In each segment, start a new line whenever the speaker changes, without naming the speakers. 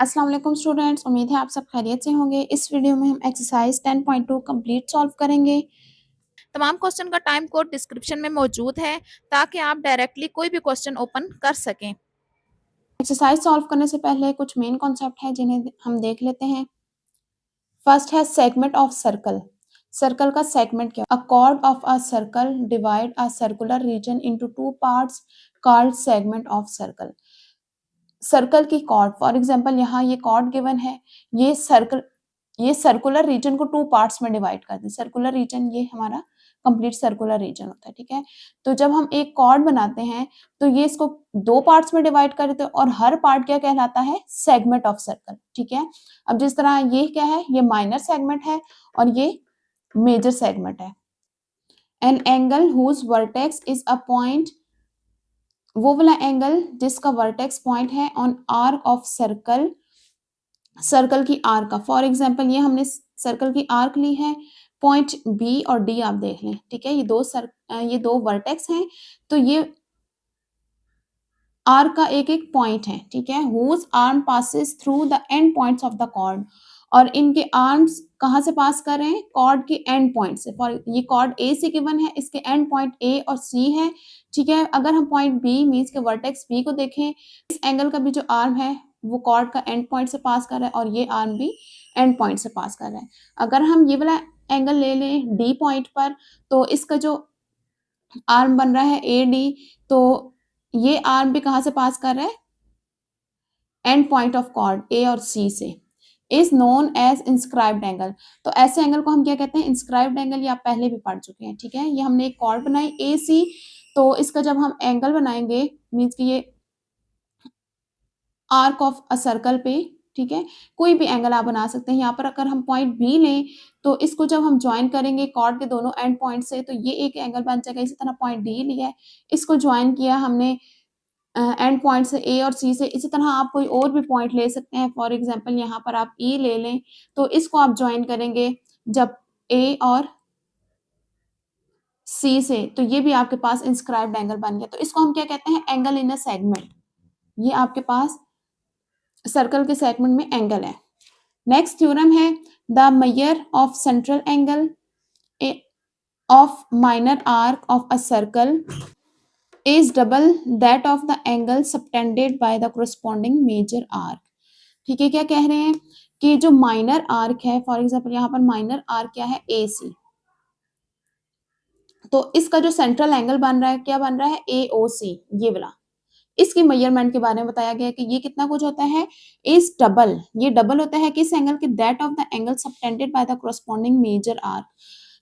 अस्सलाम वालेकुम स्टूडेंट्स, उम्मीद है आप सब खैरियत से होंगे। इस वीडियो में हम एक्सरसाइज 10.2 कंप्लीट सॉल्व करेंगे।
तमाम क्वेश्चन का टाइम कोड डिस्क्रिप्शन में मौजूद है ताकि आप डायरेक्टली कोई भी क्वेश्चन ओपन कर सकें।
एक्सरसाइज सॉल्व करने से पहले कुछ मेन कॉन्सेप्ट हैं जिन्हें हम देख लेते हैं। फर्स्ट है सेगमेंट ऑफ सर्कल। सर्कल का सेगमेंट क्या? अ cord of a circle divide a circular region into two parts called segment of circle. Circle की कॉर्ड, फॉर एग्जांपल यहाँ ये कॉर्ड गिवन है, ये सर्कुलर रीजन को टू पार्ट्स में डिवाइड कर दें। सर्कुलर रीजन ये हमारा कंप्लीट सर्कुलर रीजन होता है, ठीक है। तो जब हम एक कॉर्ड बनाते हैं तो ये इसको दो पार्ट्स में डिवाइड कर देते हैं और हर पार्ट क्या कहलाता है? सेगमेंट ऑफ सर्कल, ठीक है। अब जिस तरह ये क्या है, ये माइनर सेगमेंट है और ये मेजर सेगमेंट है। An angle whose vertex is a point, वो वाला एंगल जिसका वर्टेक्स पॉइंट है on arc of circle, circle की आर्क का। फॉर एग्जांपल ये हमने सर्कल की आर्क ली है, पॉइंट बी और डी आप देख लें, ठीक है। ये दो वर्टेक्स हैं, तो ये आर्क का एक एक पॉइंट है, ठीक है। Whose arm passes through the end points of the chord, और इनके आर्म्स कहाँ से पास कर रहे हैं? कॉर्ड के एंड पॉइंट से। फॉर ये कॉर्ड ए से गिवन है, इसके एंड पॉइंट ए और सी है, ठीक है। अगर हम पॉइंट बी मीन्स के वर्टेक्स बी को देखें, इस एंगल का भी जो आर्म है वो कॉर्ड का एंड पॉइंट से पास कर रहा है और ये आर्म भी एंड पॉइंट से पास कर रहा है। अगर हम ये वाला एंगल ले लें डी पॉइंट पर, तो इसका जो आर्म बन रहा है ए डी, तो ये आर्म भी कहाँ से पास कर रहा है? End point of chord A और सी से। Is known as inscribed angle. तो ऐसे एंगल को हम क्या कहते हैं? Inscribed angle. ये आप पहले भी पढ़ चुके हैं, ठीक है। ये हमने एक कॉर्ड बनाई ए सी, तो इसका जब हम एंगल बनाएंगे मीन्स कि ये आर्क ऑफ अ सर्कल पे, ठीक है, कोई भी एंगल आप बना सकते हैं। यहाँ पर अगर हम पॉइंट बी लें तो इसको जब हम ज्वाइन करेंगे कॉर्ड के दोनों एंड पॉइंट से, तो ये एक एंगल बन जाएगा। इसी तरह पॉइंट डी लिया है, इसको ज्वाइन किया हमने एंड पॉइंट से ए और सी से। इसी तरह आप कोई और भी पॉइंट ले सकते हैं। फॉर एग्जांपल यहाँ पर आप ई ले लें, तो इसको आप ज्वाइन करेंगे जब ए और सी से, तो ये भी आपके पास इंस्क्राइब्ड एंगल बन गया। तो इसको हम क्या कहते हैं? Angle in a segment. ये आपके पास सर्कल के सेगमेंट में एंगल है। नेक्स्ट थ्योरम है the measure of central angle of minor arc of a circle is double that of the angle subtended by the corresponding major arc. ठीक है, क्या कह रहे हैं कि जो माइनर आर्क है, फॉर एग्जांपल यहाँ पर माइनर आर्क क्या है? ए सी, तो इसका जो सेंट्रल एंगल बन रहा है क्या बन रहा है? ए ओ सी, ये वाला। इसकी मेजरमेंट के बारे में बताया गया है कि ये कितना कुछ होता है? इज डबल, ये डबल होता है किस एंगल के? That of the angle subtended by the corresponding major arc,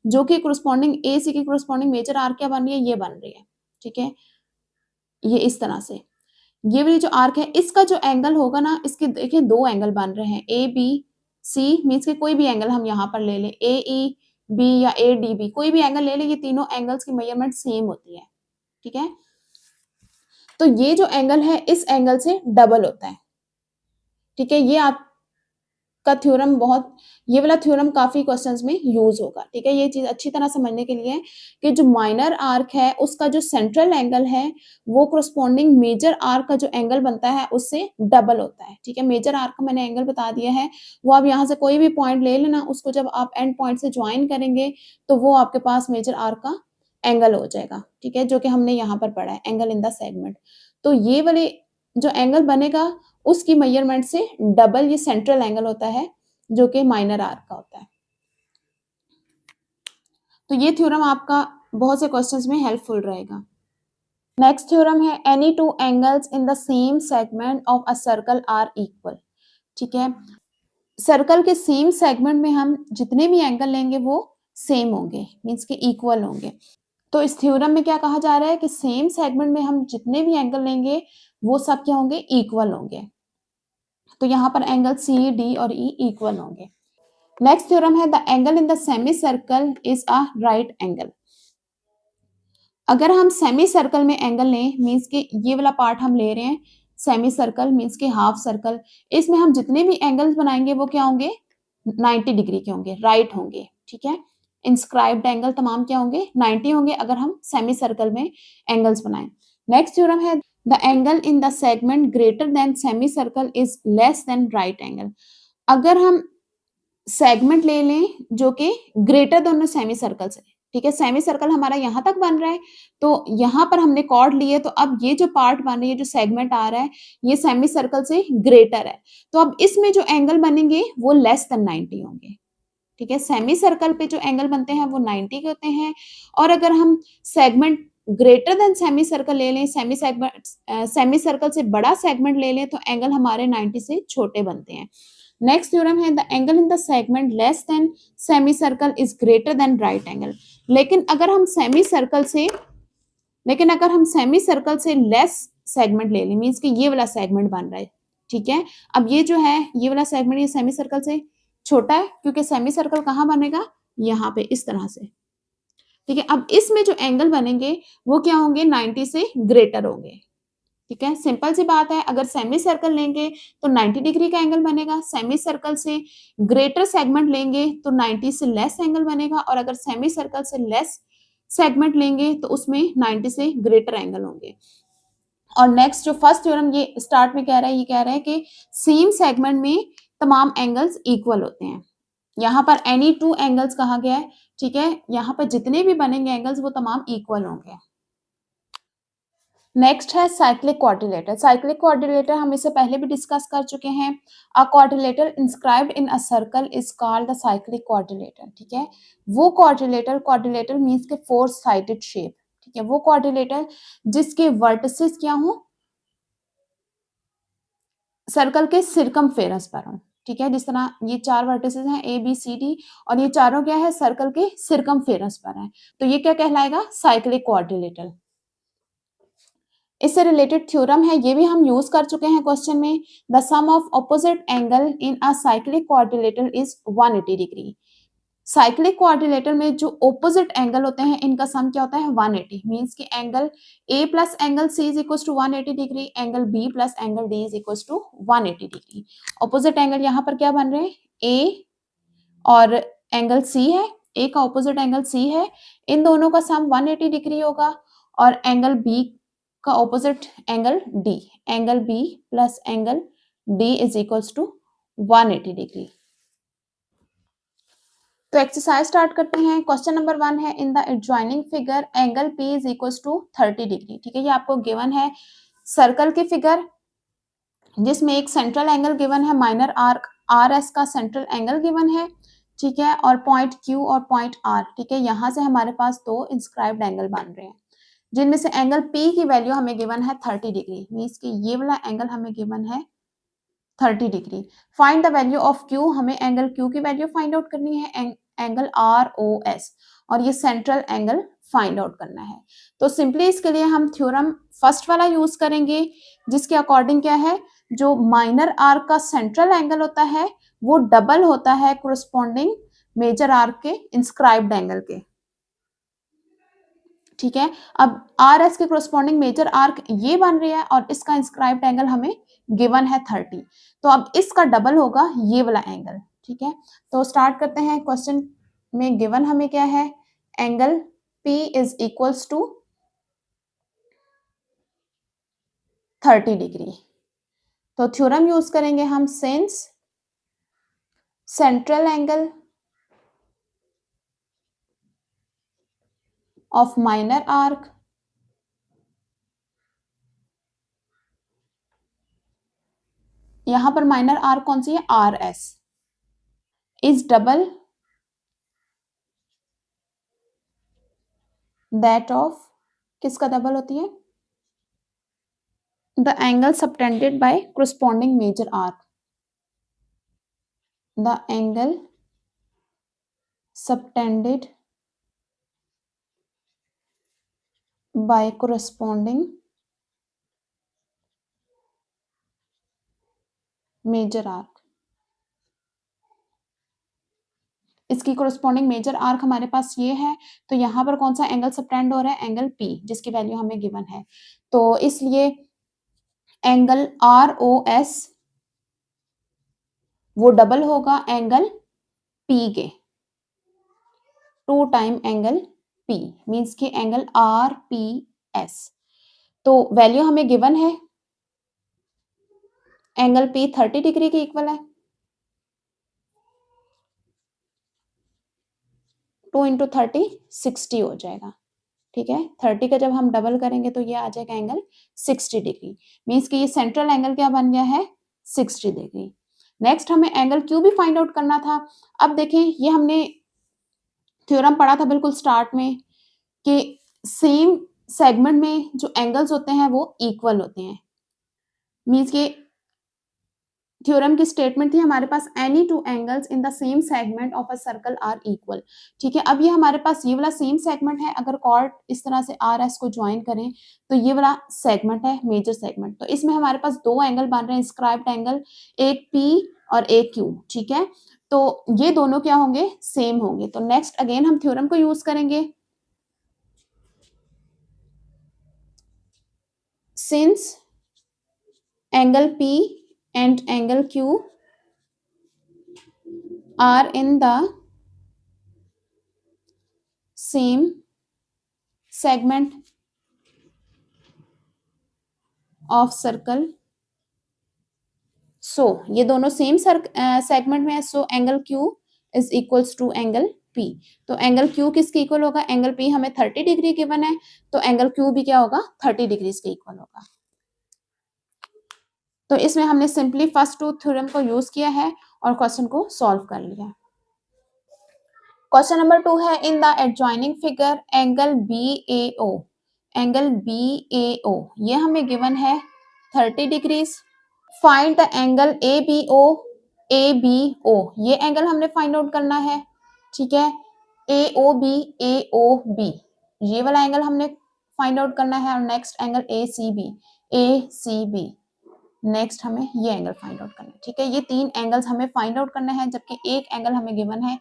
जो कि corresponding ए सी की corresponding मेजर आर्क क्या बन रही है? ये बन रही है, ठीक है। ये इस तरह से, ये वाली जो आर्क है इसका जो एंगल होगा ना, इसके देखिए दो एंगल बन रहे हैं, ए बी सी मीन्स के कोई भी एंगल हम यहाँ पर ले लें, ए ई बी या ए डी बी, कोई भी एंगल ले लें, ये तीनों एंगल्स की मेजरमेंट सेम होती है, ठीक है। तो ये जो एंगल है इस एंगल से डबल होता है, ठीक है। ये आपका थ्योरम बहुत, ये वाला थ्योरम काफी क्वेश्चंस में यूज होगा, ठीक है। ये चीज अच्छी तरह समझने के लिए कि जो माइनर आर्क है उसका जो सेंट्रल एंगल है वो corresponding मेजर आर्क का जो एंगल बनता है उससे डबल होता है, ठीक है। मेजर आर्क का मैंने एंगल बता दिया है, वो आप यहाँ से कोई भी पॉइंट ले लेना, उसको जब आप एंड पॉइंट से ज्वाइन करेंगे तो वो आपके पास मेजर आर्क का एंगल हो जाएगा, ठीक है, जो कि हमने यहाँ पर पढ़ा है, एंगल इन द सेगमेंट। तो ये वाले जो एंगल बनेगा उसकी मेजरमेंट से डबल ये सेंट्रल एंगल होता है जो कि माइनर आर्क का होता है। तो ये थ्योरम आपका बहुत से क्वेश्चंस में हेल्पफुल रहेगा। नेक्स्ट थ्योरम है any two angles in the same segment of a circle are equal, ठीक है। सर्कल के सेम सेगमेंट में हम जितने भी एंगल लेंगे वो सेम होंगे, मीन्स के इक्वल होंगे। तो इस थ्योरम में क्या कहा जा रहा है कि सेम सेगमेंट में हम जितने भी एंगल लेंगे वो सब क्या होंगे? इक्वल होंगे। तो यहाँ पर एंगल सी डी और ई इक्वल होंगे। नेक्स्ट थ्योरम है the angle in the semi circle is a right angle. अगर हम सेमी सर्कल में एंगल लें, मीन्स के ये वाला पार्ट हम ले रहे हैं सेमी सर्कल मीन्स के हाफ सर्कल, इसमें हम जितने भी एंगल्स बनाएंगे वो क्या होंगे? 90 डिग्री के होंगे, राइट होंगे, ठीक है। इंस्क्राइब्ड एंगल तमाम क्या होंगे? 90 होंगे अगर हम सेमी सर्कल में एंगल्स बनाएं। नेक्स्ट थ्योरम है the angle in the segment greater than semi circle is less than right angle. अगर हम सेगमेंट ले लें जो कि ग्रेटर दोनों सेमी सर्कल से, ठीक है, सेमी सर्कल हमारा यहाँ तक बन रहा है, तो यहाँ पर हमने कॉर्ड लिए, तो अब ये जो पार्ट बन रही है, जो सेगमेंट आ रहा है, ये सेमी सर्कल से ग्रेटर है, तो अब इसमें जो एंगल बनेंगे वो लेस देन 90 होंगे, ठीक है। सेमी सर्कल पे जो एंगल बनते हैं वो 90 के होते हैं, और अगर हम segment greater than semi circle ले लें, सेमी सर्कल से बड़ा सेगमेंट ले लें, तो एंगल हमारे 90 से छोटे बनते हैं। नेक्स्ट थ्योरम है the angle in the segment less than semi circle is greater than right angle. लेकिन अगर हम सेमी सर्कल से लेस सेगमेंट ले लें, मींस कि ये वाला सेगमेंट बन रहा है, ठीक है। अब ये जो है, ये वाला सेगमेंट, ये सेमी सर्कल से छोटा है, क्योंकि सेमी सर्कल कहाँ बनेगा, यहाँ पे इस तरह से, ठीक है। अब इसमें जो एंगल बनेंगे वो क्या होंगे, 90 से ग्रेटर होंगे, ठीक है। सिंपल सी बात है, अगर सेमी सर्कल लेंगे तो 90 डिग्री का एंगल बनेगा, सेमी सर्कल से ग्रेटर सेगमेंट लेंगे तो 90 से लेस एंगल बनेगा, और अगर सेमी सर्कल से लेस सेगमेंट लेंगे तो उसमें 90 से ग्रेटर एंगल होंगे। और नेक्स्ट जो फर्स्ट थ्योरम ये स्टार्ट में कह रहा है, ये कह रहा है कि सेम सेगमेंट में तमाम एंगल्स इक्वल होते हैं। यहाँ पर एनी टू एंगल्स कहा गया है, ठीक है, यहाँ पर जितने भी बनेंगे एंगल्स वो तमाम इक्वल होंगे। नेक्स्ट है साइक्लिक क्वाड्रिलेटर। साइक्लिक क्वाड्रिलेटर हम इससे पहले भी डिस्कस कर चुके हैं। A quadrilateral inscribed in a circle is called the cyclic quadrilateral, ठीक है। वो क्वाड्रिलेटर मींस के फोर साइडेड शेप, ठीक है, वो क्वाड्रिलेटर जिसके वर्टिसेस क्या हो, सर्कल के सिरकमफेरेंस पर हो, ठीक है। जिस तरह ये चार वर्टिसेस हैं ए बी सी डी, और ये चारों क्या है, सर्कल के सिरकमफेरेंस पर है, तो ये क्या कहलाएगा, साइक्लिक क्वाड्रिलेटर। इससे रिलेटेड थ्योरम है, ये भी हम यूज कर चुके हैं क्वेश्चन में। The sum of opposite angle in a cyclic quadrilateral is 180 degree. Cyclic quadrilateral में जो ऑपोजिट एंगल होते हैं इनका सम क्या होता है, 180, मींस कि angle A plus angle C is equal to 180 degree, angle B plus angle D is equal to 180 degree. Opposite angle यहाँ पर क्या बन रहे हैं, ए और एंगल सी है, ए का ऑपोजिट एंगल सी है, इन दोनों का सम 180 डिग्री होगा, और एंगल बी का opposite angle D, angle B plus angle D is equals to 180 degree. तो एक्सरसाइज स्टार्ट करते हैं। क्वेश्चन नंबर 1 है, in the adjoining figure angle P is equals to 30 degree, ठीक है। ये आपको गिवन है सर्कल की फिगर, जिसमें एक सेंट्रल एंगल गिवन है, माइनर आर्क आर एस का सेंट्रल एंगल गिवन है, ठीक है, और पॉइंट क्यू और पॉइंट आर, ठीक है। यहाँ से हमारे पास दो इंस्क्राइब्ड एंगल बन रहे हैं, जिनमें से एंगल P की वैल्यू हमें गिवन है 30 डिग्री, मींस कि ये वाला एंगल हमें गिवन है 30 degree. Find the value of Q, हमें एंगल Q की वैल्यू फाइंड आउट करनी है, एंगल ROS, और ये सेंट्रल एंगल फाइंड आउट करना है। तो सिंपली इसके लिए हम थ्योरम फर्स्ट वाला यूज करेंगे, जिसके अकॉर्डिंग क्या है, जो माइनर आर्क का सेंट्रल एंगल होता है वो डबल होता है कोरिस्पॉन्डिंग मेजर आर्क के इंस्क्राइब्ड एंगल के, ठीक है। अब आर एस के कोरिस्पॉन्डिंग मेजर आर्क ये बन रही है, और इसका इंस्क्राइब्ड एंगल हमें गिवन है 30, तो अब इसका डबल होगा ये वाला एंगल, ठीक है। तो स्टार्ट करते हैं। क्वेश्चन में गिवन हमें क्या है, angle P is equals to 30 degree. तो थ्योरम यूज करेंगे हम, since central angle of minor arc यहां पर माइनर आर्क कौन सी है, R S, is double that of, किसका डबल होती है, the angle subtended by corresponding major arc, the angle subtended by corresponding major arc। इसकी कोरिस्पॉन्डिंग मेजर आर्क हमारे पास ये है, तो यहाँ पर कौन सा एंगल सबटेंड हो रहा है, एंगल P, जिसकी वैल्यू हमें गिवन है, तो इसलिए एंगल ROS वो डबल होगा एंगल P के, 2 टाइम एंगल P, मींस कि एंगल RPS। तो वैल्यू हमें गिवन है, एंगल P 30 डिग्री के इक्वल है, 2 इंटू 30 60 हो जाएगा, ठीक है। 30 का जब हम डबल करेंगे तो ये आ जाएगा एंगल 60 डिग्री, मीन्स कि ये सेंट्रल एंगल क्या बन गया है, 60 डिग्री। नेक्स्ट हमें एंगल Q भी फाइंड आउट करना था। अब देखें, ये हमने थ्योरम पढ़ा था बिल्कुल स्टार्ट में कि सेम सेगमेंट में जो एंगल्स होते हैं वो इक्वल होते हैं, मीन्स कि थ्योरम की स्टेटमेंट थी हमारे पास any two angles in the same segment of a circle are equal, ठीक है। अब ये हमारे पास ये वाला सेम सेगमेंट है, अगर कॉर्ड इस तरह से आर एस को ज्वाइन करें तो ये वाला सेगमेंट है मेजर सेगमेंट, तो इसमें हमारे पास दो एंगल बन रहे हैं स्क्राइब्ड एंगल, एक पी और एक क्यू, ठीक है। तो ये दोनों क्या होंगे, सेम होंगे। तो नेक्स्ट अगेन हम थ्योरम को यूज करेंगे, since angle P and angle Q are in the same segment of circle, so ये दोनों सेम सेगमेंट में है, so angle Q is equals to angle P। तो एंगल Q किसके इक्वल होगा, एंगल P हमें 30 डिग्री गिवन है, तो एंगल Q भी क्या होगा, 30 डिग्री के इक्वल होगा। तो इसमें हमने सिंपली फर्स्ट टू थ्योरम को यूज किया है और क्वेश्चन को सॉल्व कर लिया। क्वेश्चन नंबर 2 है, in the adjoining figure angle BAO, angle BAO ये हमें गिवन है 30 degrees, find the angle ABO, ABO ये एंगल हमने फाइंड आउट करना है, ठीक है। AOB, AOB ये वाला एंगल हमने फाइंड आउट करना है, और next angle ACB, ACB next हमें ये एंगल फाइंड आउट करना है, ठीक है। ये तीन एंगल्स हमें फाइंड आउट करना है, जबकि एक एंगल हमें गिवन है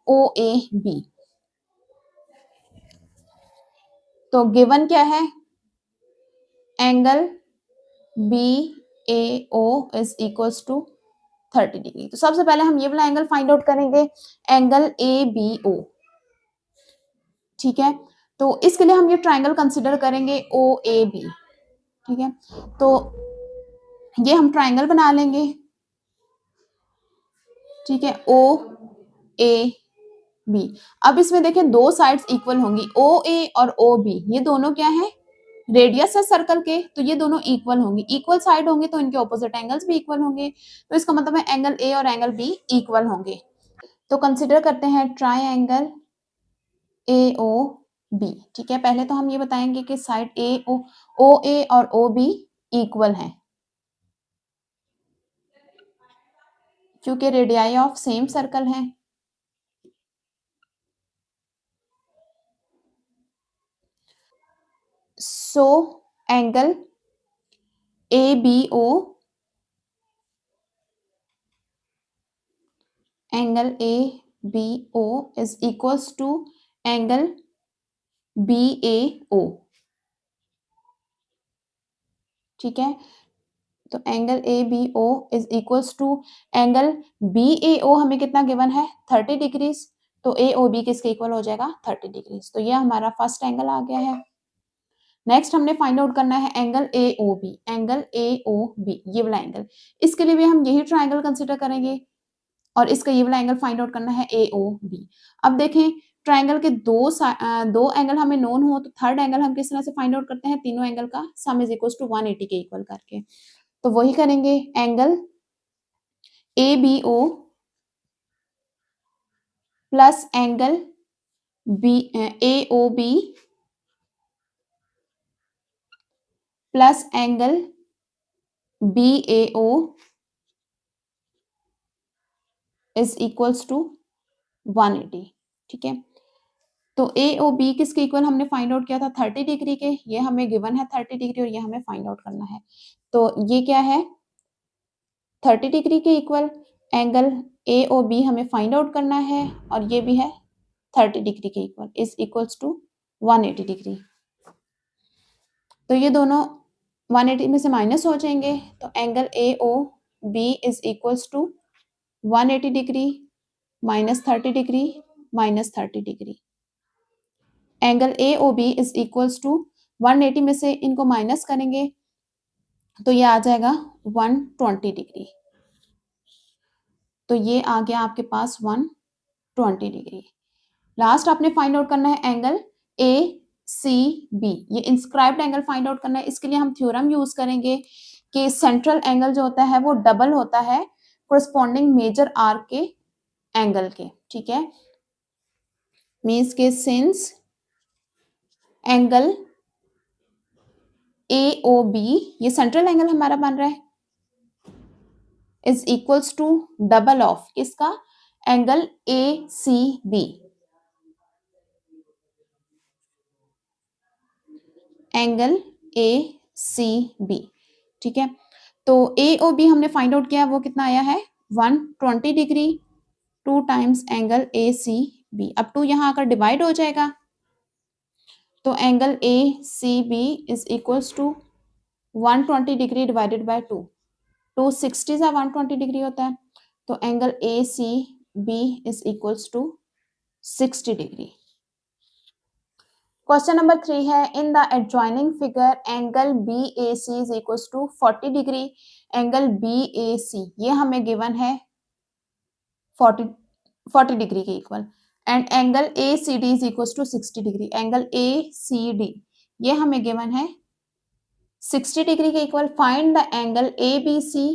OAB। तो गिवन क्या है, angle BAO is equals to 30 degree. तो सबसे पहले हम ये वाला एंगल फाइंड आउट करेंगे, एंगल ABO, ठीक है। तो इसके लिए हम ये ट्राइंगल कंसिडर करेंगे OAB, ठीक है। तो ये हम ट्राइंगल बना लेंगे, ठीक है, OAB। अब इसमें देखें दो साइड्स इक्वल होंगी, OA और OB ये दोनों क्या है, रेडियस है सर्कल के, तो ये दोनों इक्वल होंगी, इक्वल साइड होंगे तो इनके ऑपोजिट एंगल्स भी इक्वल होंगे, तो इसका मतलब है एंगल A और एंगल B इक्वल होंगे। तो कंसिडर करते हैं ट्राइंगल AOB, ठीक है। पहले तो हम ये बताएंगे कि साइड OA और OB इक्वल है, क्योंकि रेडियाई ऑफ सेम सर्कल है। So angle ABO, angle ABO is equals to angle BAO, ठीक है। तो angle ABO is equals to angle BAO हमें कितना गिवन है, 30 डिग्रीज, तो AOB किसके इक्वल हो जाएगा, 30 डिग्रीज। तो ये हमारा फर्स्ट एंगल आ गया है। नेक्स्ट हमने फाइंड आउट करना है एंगल AOB, एंगल AOB ये वाला एंगल, इसके लिए भी हम यही ट्राइंगल कंसिडर करेंगे, और इसका ये वाला एंगल फाइंड आउट करना है AOB। अब देखें ट्राइंगल के दो एंगल हमें नोन हो, तो थर्ड एंगल हम किस तरह से फाइंड आउट करते हैं, तीनों एंगल का सम इज इक्वल टू 180 के इक्वल करके। तो वही करेंगे, angle ABO plus angle AOB plus angle BAO is equals to 180, ठीक है। तो AOB किसके इक्वल हमने फाइंड आउट किया था, 30 डिग्री के, ये हमें गिवन है 30 डिग्री और ये हमें फाइंड आउट करना है। तो ये क्या है, 30 डिग्री के इक्वल, एंगल AOB हमें फाइंड आउट करना है, और ये भी है 30 डिग्री के equal, is equals to 180 degree. तो ये दोनों 180 में से माइनस हो जाएंगे, तो angle AOB is equals to 180 degree minus 30 degree minus 30 degree. Angle AOB is equals to 180 में से इनको माइनस करेंगे तो ये आ जाएगा 120 डिग्री। तो ये आ गया आपके पास 120 डिग्री। लास्ट आपने फाइंड आउट करना है एंगल ए सी बी। ये इंस्क्राइब्ड एंगल फाइंड आउट करना है। इसके लिए हम थ्योरम यूज करेंगे कि सेंट्रल एंगल जो होता है वो डबल होता है कोरस्पॉन्डिंग मेजर आर्क के एंगल के। ठीक है, मीन्स के since angle A O B, ये सेंट्रल एंगल हमारा बन रहा है, is equals to double of किसका, angle A C B. Angle A C B. ठीक है, तो ए ओ बी हमने फाइंड आउट किया, वो कितना आया है 120 degree, 2 times angle A C B. अब 2 यहां आकर डिवाइड हो जाएगा, तो angle A C B is equals to 120 degree divided by 2, 260 से 120 डिग्री होता है, तो angle A C B is equals to 60 degree. Question number 3 है, in the adjoining figure angle B A C is equals to 40 degree. Angle B A C ये हमें given है 40 degree के equal, and angle A C D is equals to 60 degree. Angle A C D ये हमें given है 60 degree के equal. Find the angle A B C.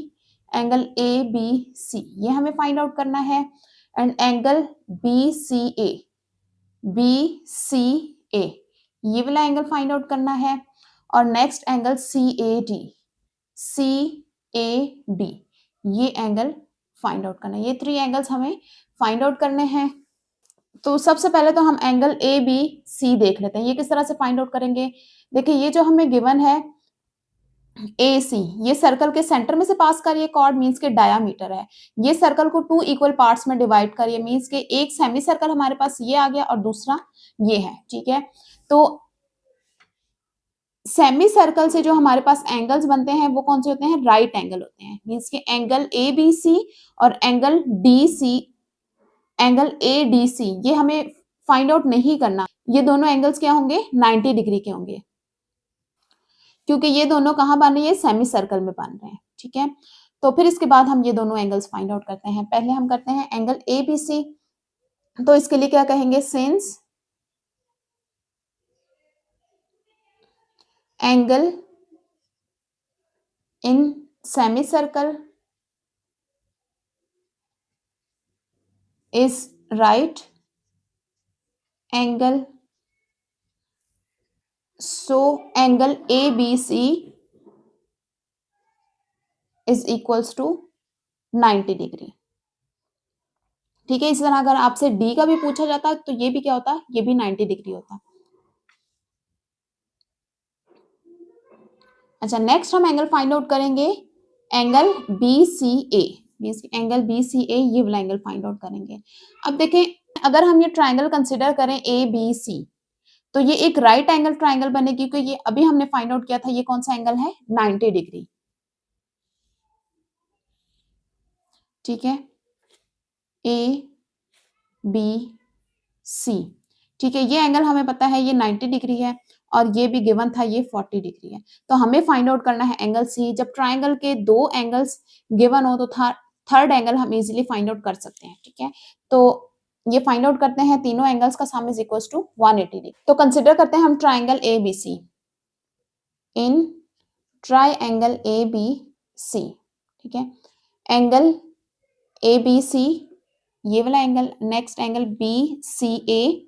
Angle A B C ये हमें फाइंड आउट करना है, and angle B C A, B C A ये वाला एंगल फाइंड आउट करना है, और next angle C A D, C A D ये एंगल फाइंड आउट करना है। ये 3 एंगल्स हमें फाइंड आउट करने हैं। तो सबसे पहले तो हम एंगल ए बी सी देख लेते हैं, ये किस तरह से फाइंड आउट करेंगे। देखिए ये जो हमें गिवन है ए सी, ये सर्कल के सेंटर में से पास कर, ये कॉर्ड मीन्स के डायामीटर है। ये सर्कल को 2 इक्वल पार्ट्स में डिवाइड करिए, मीन्स के एक सेमी सर्कल हमारे पास ये आ गया और दूसरा ये है। ठीक है, तो सेमी सर्कल से जो हमारे पास एंगल्स बनते हैं वो कौन से होते हैं, राइट एंगल होते हैं। मीन्स के एंगल ए बी सी और angle D C, angle A D C ये हमें फाइंड आउट नहीं करना। ये दोनों एंगल्स क्या होंगे, 90 डिग्री के होंगे, क्योंकि ये दोनों कहाँ बन रही है, सेमी सर्कल में बन रहे हैं। ठीक है, तो फिर इसके बाद हम ये दोनों एंगल्स फाइंड आउट करते हैं। पहले हम करते हैं एंगल ए बी सी, तो इसके लिए क्या कहेंगे, since angle in semi circle is right angle, so angle ABC is equals to 90 degree. ठीक है, इस तरह अगर आपसे D का भी पूछा जाता तो ये भी क्या होता, ये भी 90 डिग्री होता। अच्छा, नेक्स्ट हम एंगल फाइंड आउट करेंगे एंगल BCA, एंगल BCA ये वाला एंगल फाइंड आउट करेंगे। अब देखें, अगर हम ये ट्राइंगल कंसिडर करें ABC, तो ये एक राइट एंगल ट्राइंगल बनेगी, क्योंकि ये अभी हमने फाइंड आउट किया था ये कौन सा एंगल है, 90 डिग्री। ठीक है, ए बी सी, ठीक है, ये एंगल हमें पता है ये 90 डिग्री है, और ये भी गिवन था ये 40 डिग्री है। तो हमें फाइंड आउट करना है एंगल सी। जब ट्राइंगल के 2 एंगल्स गिवन हो तो थर्ड एंगल हम इजीली फाइंड आउट कर सकते हैं। ठीक है, तो ये फाइंड आउट करते हैं, तीनों एंगल्स का sum is equals to 180 degree. तो कंसिडर करते हैं हम triangle A B C. In triangle A B C, ठीक है, एंगल ए बी सी ये वाला angle, next angle B C A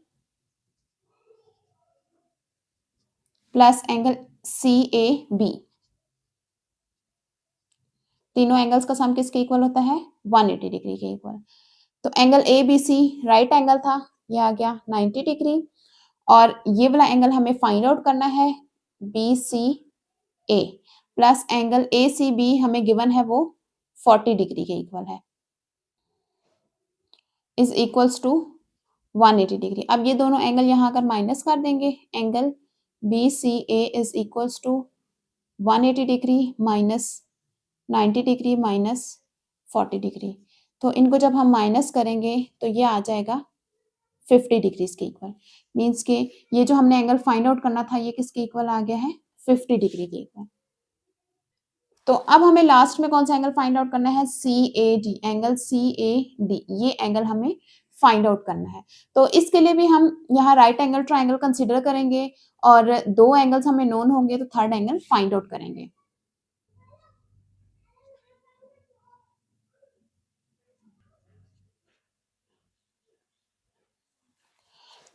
plus angle C A B, तीनों एंगल्स का सम किसके इक्वल होता है, 180 डिग्री के इक्वल। तो angle A B C right angle था, ये आ गया 90 डिग्री, और ये वाला एंगल हमें फाइंड आउट करना है B C A plus angle A C B हमें गिवन है वो 40 डिग्री के इक्वल है, इज इक्वल्स टू 180 डिग्री। अब ये दोनों एंगल यहाँ आकर माइनस कर देंगे, angle B C A is equals to 180 degree minus 90 degree minus 40 degree. तो इनको जब हम माइनस करेंगे तो ये आ जाएगा 50 डिग्रीज के इक्वल। मीन्स के ये जो हमने एंगल फाइंड आउट करना था ये किसके इक्वल आ गया है, 50 डिग्री के इक्वल। तो अब हमें लास्ट में कौन सा एंगल फाइंड आउट करना है, CAD, एंगल CAD, ये एंगल हमें फाइंड आउट करना है। तो इसके लिए भी हम यहाँ राइट एंगल ट्राइंगल कंसीडर करेंगे और दो एंगल्स हमें नोन होंगे तो थर्ड एंगल फाइंड आउट करेंगे।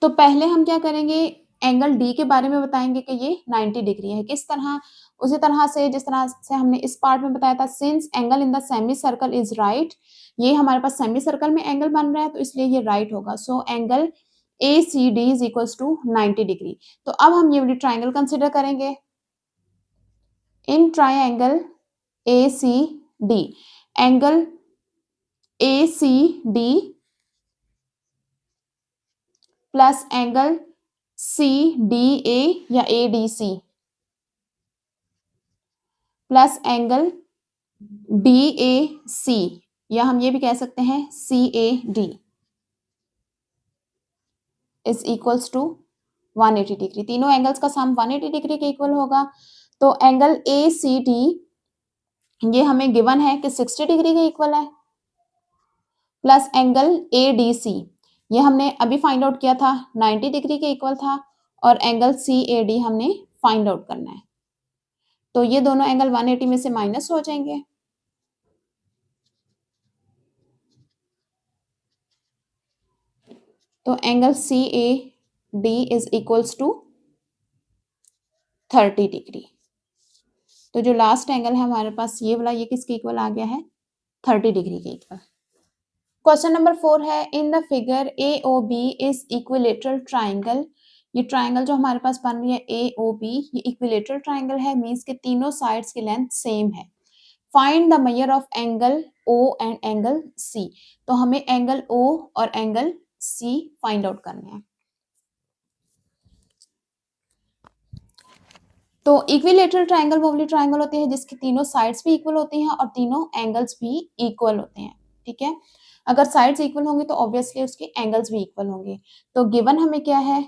तो पहले हम क्या करेंगे, एंगल डी के बारे में बताएंगे कि ये 90 डिग्री है। किस तरह, उसी तरह से जिस तरह से हमने इस पार्ट में बताया था, since angle in the semi circle is right, ये हमारे पास सेमी सर्कल में एंगल बन रहा है तो इसलिए ये राइट होगा। So angle ACD is equals to 90 degree. तो अब हम ये वाली ट्राइंगल कंसिडर करेंगे। In triangle ACD, angle ACD plus angle CDA या ADC प्लस एंगल DAC या हम ये भी कह सकते हैं CAD is equals to 180 degree. तीनों एंगल्स का सम 180 डिग्री के इक्वल होगा। तो एंगल ACD ये हमें गिवन है कि 60 डिग्री के इक्वल है, प्लस एंगल ADC ये हमने अभी फाइंड आउट किया था 90 डिग्री के इक्वल था, और एंगल CAD हमने फाइंड आउट करना है। तो ये दोनों एंगल 180 में से माइनस हो जाएंगे। तो angle CAD is equals to 30 degree. तो जो लास्ट एंगल है हमारे पास ये वाला, ये किसके इक्वल आ गया है, 30 डिग्री के इक्वल। क्वेश्चन नंबर 4 है, in the figure AOB is equilateral triangle. ये ट्राइंगल जो हमारे पास बन रही है AOB, ये इक्विलेटरल ट्राइंगल है, मींस के तीनों साइड्स की लेंथ सेम है। Find the measure of angle O and angle C। तो हमें एंगल O और एंगल C फाइंड आउट करने हैं। तो इक्विलेटरल ट्राइंगल वो वाली ट्राइंगल होती है जिसकी तीनों साइड्स भी इक्वल होती हैं और तीनों एंगल्स भी इक्वल होते हैं। ठीक है, अगर साइड्स इक्वल होंगे तो ऑब्वियसली उसके एंगल्स भी इक्वल होंगे। तो गिवन हमें क्या है,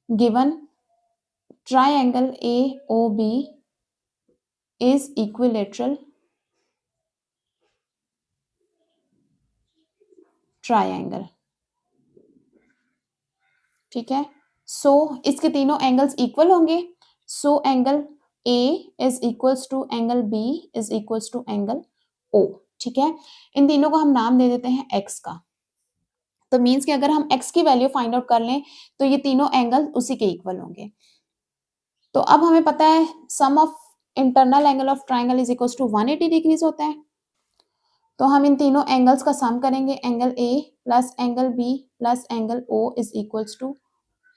given triangle AOB is equilateral triangle. ठीक है, सो इसके तीनों एंगल्स इक्वल होंगे। So angle A is equals to angle B is equals to angle O। ठीक है, इन तीनों को हम नाम दे देते हैं x का। तो मींस कि अगर हम x की वैल्यू फाइंड आउट कर लें तो ये तीनों एंगल उसी के इक्वल होंगे। तो अब हमें पता है sum of internal angle of triangle is equals to 180 degrees होता है। तो हम इन तीनों एंगल्स का सम करेंगे, angle A plus angle B plus angle O is equals to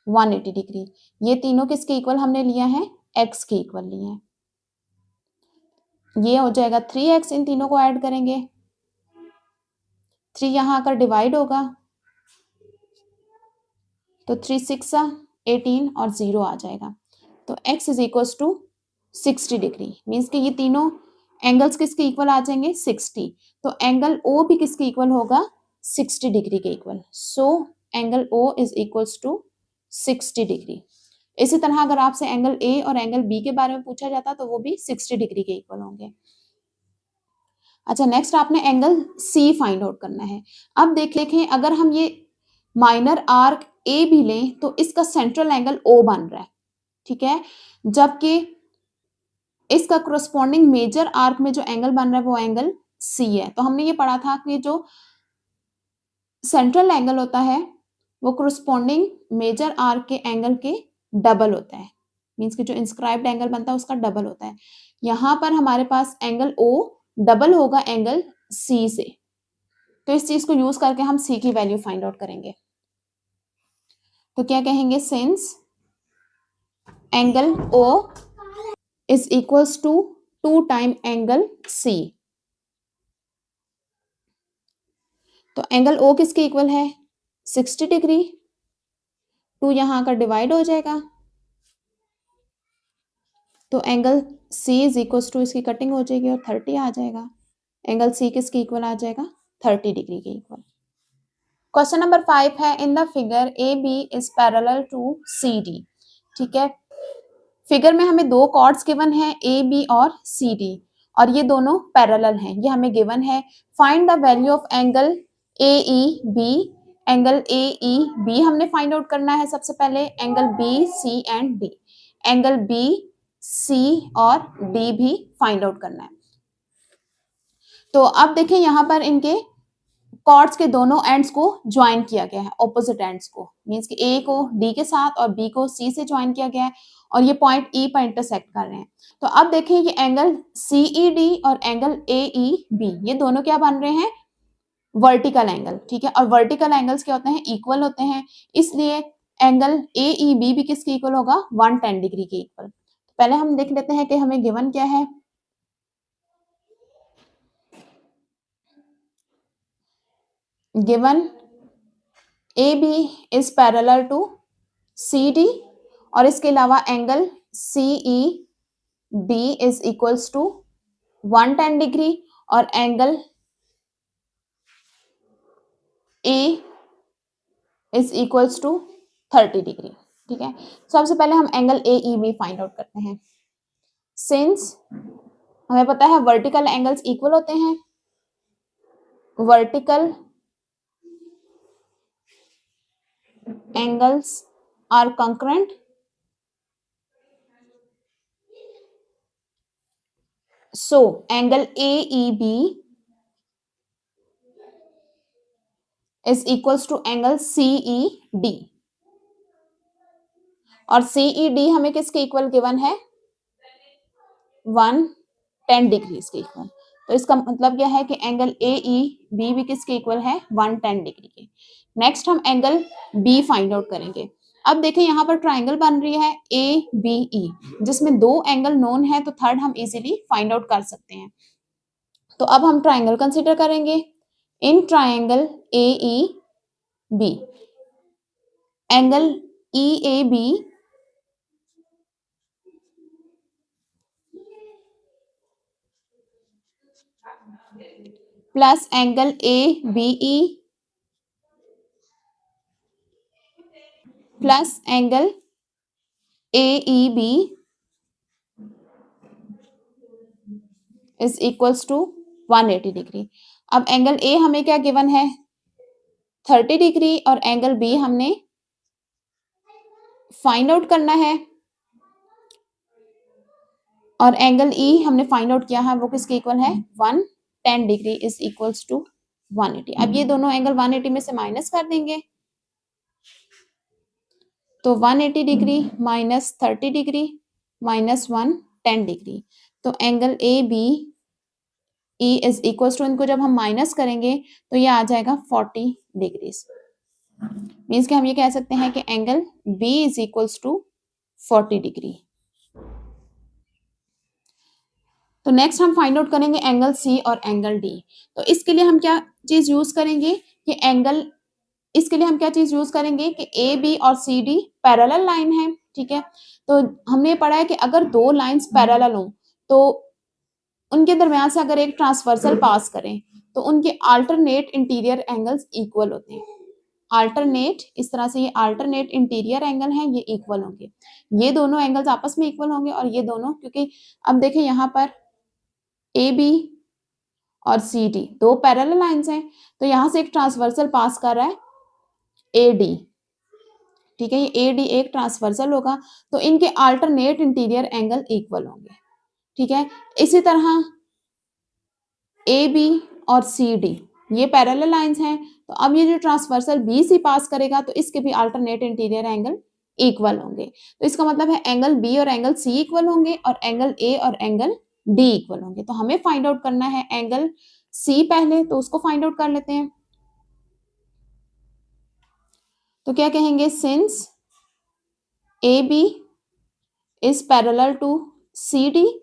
180 degree. ये तीनों किसके इक्वल हमने लिया है, x के इक्वल लिए हैं। ये हो जाएगा 3x, इन तीनों को ऐड करेंगे, 3 यहाँ आकर डिवाइड होगा तो 3 6 18 और 0 आ जाएगा। तो x is equals to 60 degree. Means कि ये तीनों एंगल्स किसके इक्वल आ जाएंगे, 60। तो एंगल O भी किसके इक्वल होगा, 60 डिग्री के equal. So angle O is equals to 60 degree. इसी तरह अगर आपसे एंगल A और एंगल B के बारे में पूछा जाता तो वो भी 60 डिग्री के इक्वल होंगे। अच्छा, नेक्स्ट आपने एंगल C फाइंड आउट करना है। अब देखें अगर हम ये माइनर आर्क A भी लें तो इसका सेंट्रल एंगल O बन रहा है। ठीक है, जबकि इसका कोरस्पॉन्डिंग मेजर आर्क में जो एंगल बन रहा है वो एंगल C है। तो हमने ये पढ़ा था कि जो सेंट्रल एंगल होता है वो कोरस्पॉन्डिंग मेजर आर्क के एंगल के डबल होता है। मींस कि जो इंस्क्राइब्ड एंगल बनता है उसका डबल होता है। यहाँ पर हमारे पास एंगल O डबल होगा एंगल C से। तो इस चीज को यूज करके हम C की वैल्यू फाइंड आउट करेंगे। तो क्या कहेंगे, since angle O is equals to 2 time angle C। तो एंगल O किसके इक्वल है, 60 डिग्री। 2 यहाँ आकर डिवाइड हो जाएगा तो angle C is equals to, इसकी कटिंग हो जाएगी और 30 आ जाएगा। एंगल C किसके इक्वल आ जाएगा, 30 डिग्री के इक्वल। क्वेश्चन नंबर 5 है, in the figure A B is parallel to C D. ठीक है, फिगर में हमें दो कॉर्ड्स गिवन है ए बी और सी डी, और ये दोनों पैरेलल हैं, ये हमें गिवन है। Find the value of angle A E B. Angle A E B हमने फाइंड आउट करना है सबसे पहले, angle B C and D. Angle B C और डी भी फाइंड आउट करना है। तो अब देखें यहाँ पर इनके कॉर्ड्स के दोनों एंड्स को ज्वाइन किया गया है, ऑपोजिट एंड्स को, मींस कि ए को डी के साथ और बी को सी से ज्वाइन किया गया है, और ये पॉइंट ई पर इंटरसेक्ट कर रहे हैं। तो अब देखें ये एंगल सी ई डी और एंगल ए ई बी, ये दोनों क्या बन रहे हैं, वर्टिकल एंगल। ठीक है, और वर्टिकल एंगल्स क्या होते हैं, इक्वल होते हैं, इसलिए एंगल ए ई बी भी किसके इक्वल होगा, 110 डिग्री के इक्वल। पहले हम देख लेते हैं कि हमें गिवन क्या है। Given A B is parallel to C D, और इसके अलावा angle C E D is equals to 110 degree, और angle A is equals to 30 degree. ठीक है, सबसे पहले हम angle A E B find out करते हैं। सिंस हमें पता है वर्टिकल एंगल्स इक्वल होते हैं, vertical angles are concurrent, so angle AEB is equals to angle CED, और CED हमें किसके इक्वल गिवन है, 110 डिग्री के इक्वल। तो इसका मतलब क्या है कि एंगल AEB भी किसके इक्वल है, 110 डिग्री के। नेक्स्ट हम एंगल B फाइंड आउट करेंगे। अब देखें यहाँ पर ट्राइंगल बन रही है ABE, जिसमें दो एंगल नोन है, तो थर्ड हम इजीली फाइंड आउट कर सकते हैं। तो अब हम ट्राइंगल कंसीडर करेंगे। In triangle AEB, angle EAB plus angle ABE plus angle AEB is equals to 180 degree. अब एंगल ए हमें क्या गिवन है, 30 डिग्री, और एंगल बी हमने फाइंड आउट करना है, और एंगल ई हमने फाइंड आउट किया है, वो किसके इक्वल है, 110 डिग्री इज इक्वल्स टू 180। अब ये दोनों एंगल 180 में से माइनस कर देंगे, तो 180 degree minus 30 degree minus 110 degree, तो angle A B E is equals to, इनको जब हम माइनस करेंगे तो ये आ जाएगा 40 डिग्रीज। मीन्स कि हम ये कह सकते हैं कि angle B is equals to 40 degree. तो नेक्स्ट हम फाइंड आउट करेंगे एंगल सी और एंगल डी। तो इसके लिए हम क्या चीज यूज करेंगे कि एंगल, इसके लिए हम क्या चीज यूज करेंगे कि ए बी और सी डी पैरेलल लाइन है। ठीक है, तो हमने पढ़ा है कि अगर दो लाइंस पैरेलल हो तो उनके दरमियान से अगर एक ट्रांसवर्सल पास करें तो उनके अल्टरनेट इंटीरियर एंगल्स इक्वल होते हैं। अल्टरनेट, इस तरह से ये अल्टरनेट इंटीरियर एंगल हैं, ये इक्वल होंगे, ये दोनों एंगल्स आपस में इक्वल होंगे, और ये दोनों, क्योंकि अब देखें यहाँ पर ए बी और सी डी दो पैरेलल लाइंस हैं, तो यहाँ से एक ट्रांसवर्सल पास कर रहा है ए डी। ठीक है, ये ए डी एक ट्रांसवर्सल होगा, तो इनके अल्टरनेट इंटीरियर एंगल इक्वल होंगे। ठीक है, इसी तरह ए बी और सी डी ये पैरेलल लाइंस हैं, तो अब ये जो ट्रांसवर्सल बी सी पास करेगा तो इसके भी अल्टरनेट इंटीरियर एंगल इक्वल होंगे। तो इसका मतलब है एंगल बी और एंगल सी इक्वल होंगे, और एंगल ए और एंगल डी इक्वल होंगे। तो हमें फाइंड आउट करना है एंगल सी पहले, तो उसको फाइंड आउट कर लेते हैं। तो क्या कहेंगे, since A B is parallel to C D,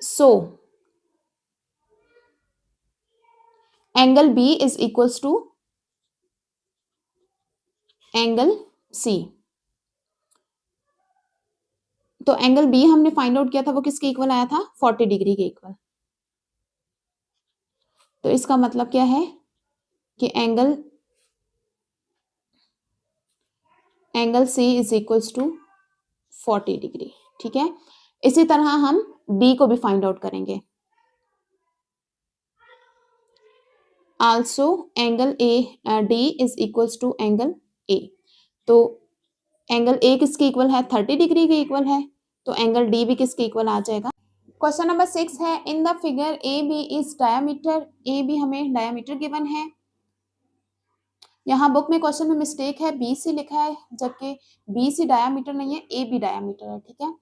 so angle B is equals to angle C। तो एंगल B हमने फाइंड आउट किया था, वो किसके इक्वल आया था, 40 डिग्री के इक्वल। तो इसका मतलब क्या है कि angle C is equals to 40 degree. ठीक है, इसी तरह हम डी को भी फाइंड आउट करेंगे। Also angle A D is equals to angle A. तो एंगल ए किसके इक्वल है, 30 डिग्री के इक्वल है, तो एंगल डी भी किसके इक्वल आ जाएगा। क्वेश्चन नंबर 6 है, in the figure A B is diameter, A B हमें डायमीटर गिवन है। यहाँ बुक में क्वेश्चन में मिस्टेक है, बी सी लिखा है, जबकि बी सी डायमीटर नहीं है, ए बी डायमीटर है। ठीक है,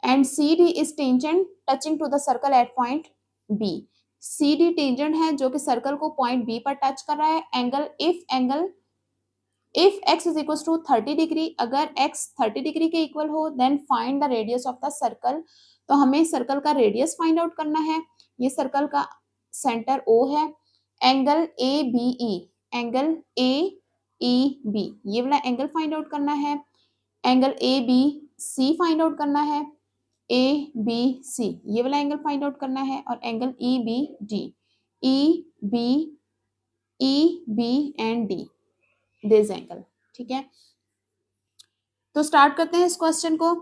and C D is tangent touching to the circle at point B. C D tangent है जो कि सर्कल को पॉइंट बी पर टच कर रहा है। Angle if x is equal to 30 degree, अगर x 30 डिग्री के इक्वल हो, then find the radius of the circle. तो हमें सर्कल का रेडियस फाइंड आउट करना है। ये सर्कल का सेंटर O है। Angle A B E, angle A E B, ये वाला एंगल फाइंड आउट करना है। Angle A B C find out करना है। ए बी सी, ये वाला एंगल फाइंड आउट करना है। और angle E B D, E B and D, this angle. ठीक है, तो स्टार्ट करते हैं इस क्वेश्चन को।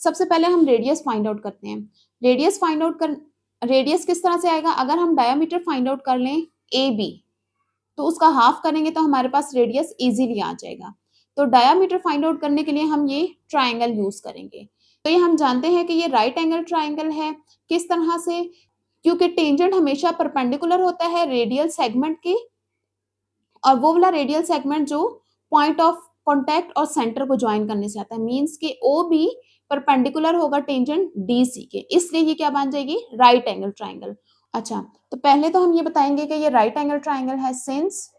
सबसे पहले हम रेडियस फाइंड आउट करते हैं। रेडियस किस तरह से आएगा, अगर हम डायमीटर फाइंड आउट कर लें ए बी, तो उसका हाफ करेंगे तो हमारे पास रेडियस इजीली आ जाएगा। तो डायमीटर फाइंड आउट करने के लिए हम ये ट्राइंगल यूज करेंगे। तो ये हम जानते हैं कि ये राइट एंगल ट्राइंगल है। किस तरह से, क्योंकि टेंजेंट हमेशा परपेंडिकुलर होता है रेडियल सेगमेंट के, और वो वाला रेडियल सेगमेंट जो पॉइंट ऑफ कॉन्टैक्ट और सेंटर को ज्वाइन करने से आता है, मींस कि ओ बी परपेंडिकुलर होगा टेंजेंट डी सी के, इसलिए ये क्या बन जाएगी, राइट एंगल ट्राइंगल। अच्छा, तो पहले तो हम ये बताएंगे कि ये राइट एंगल ट्राइंगल है since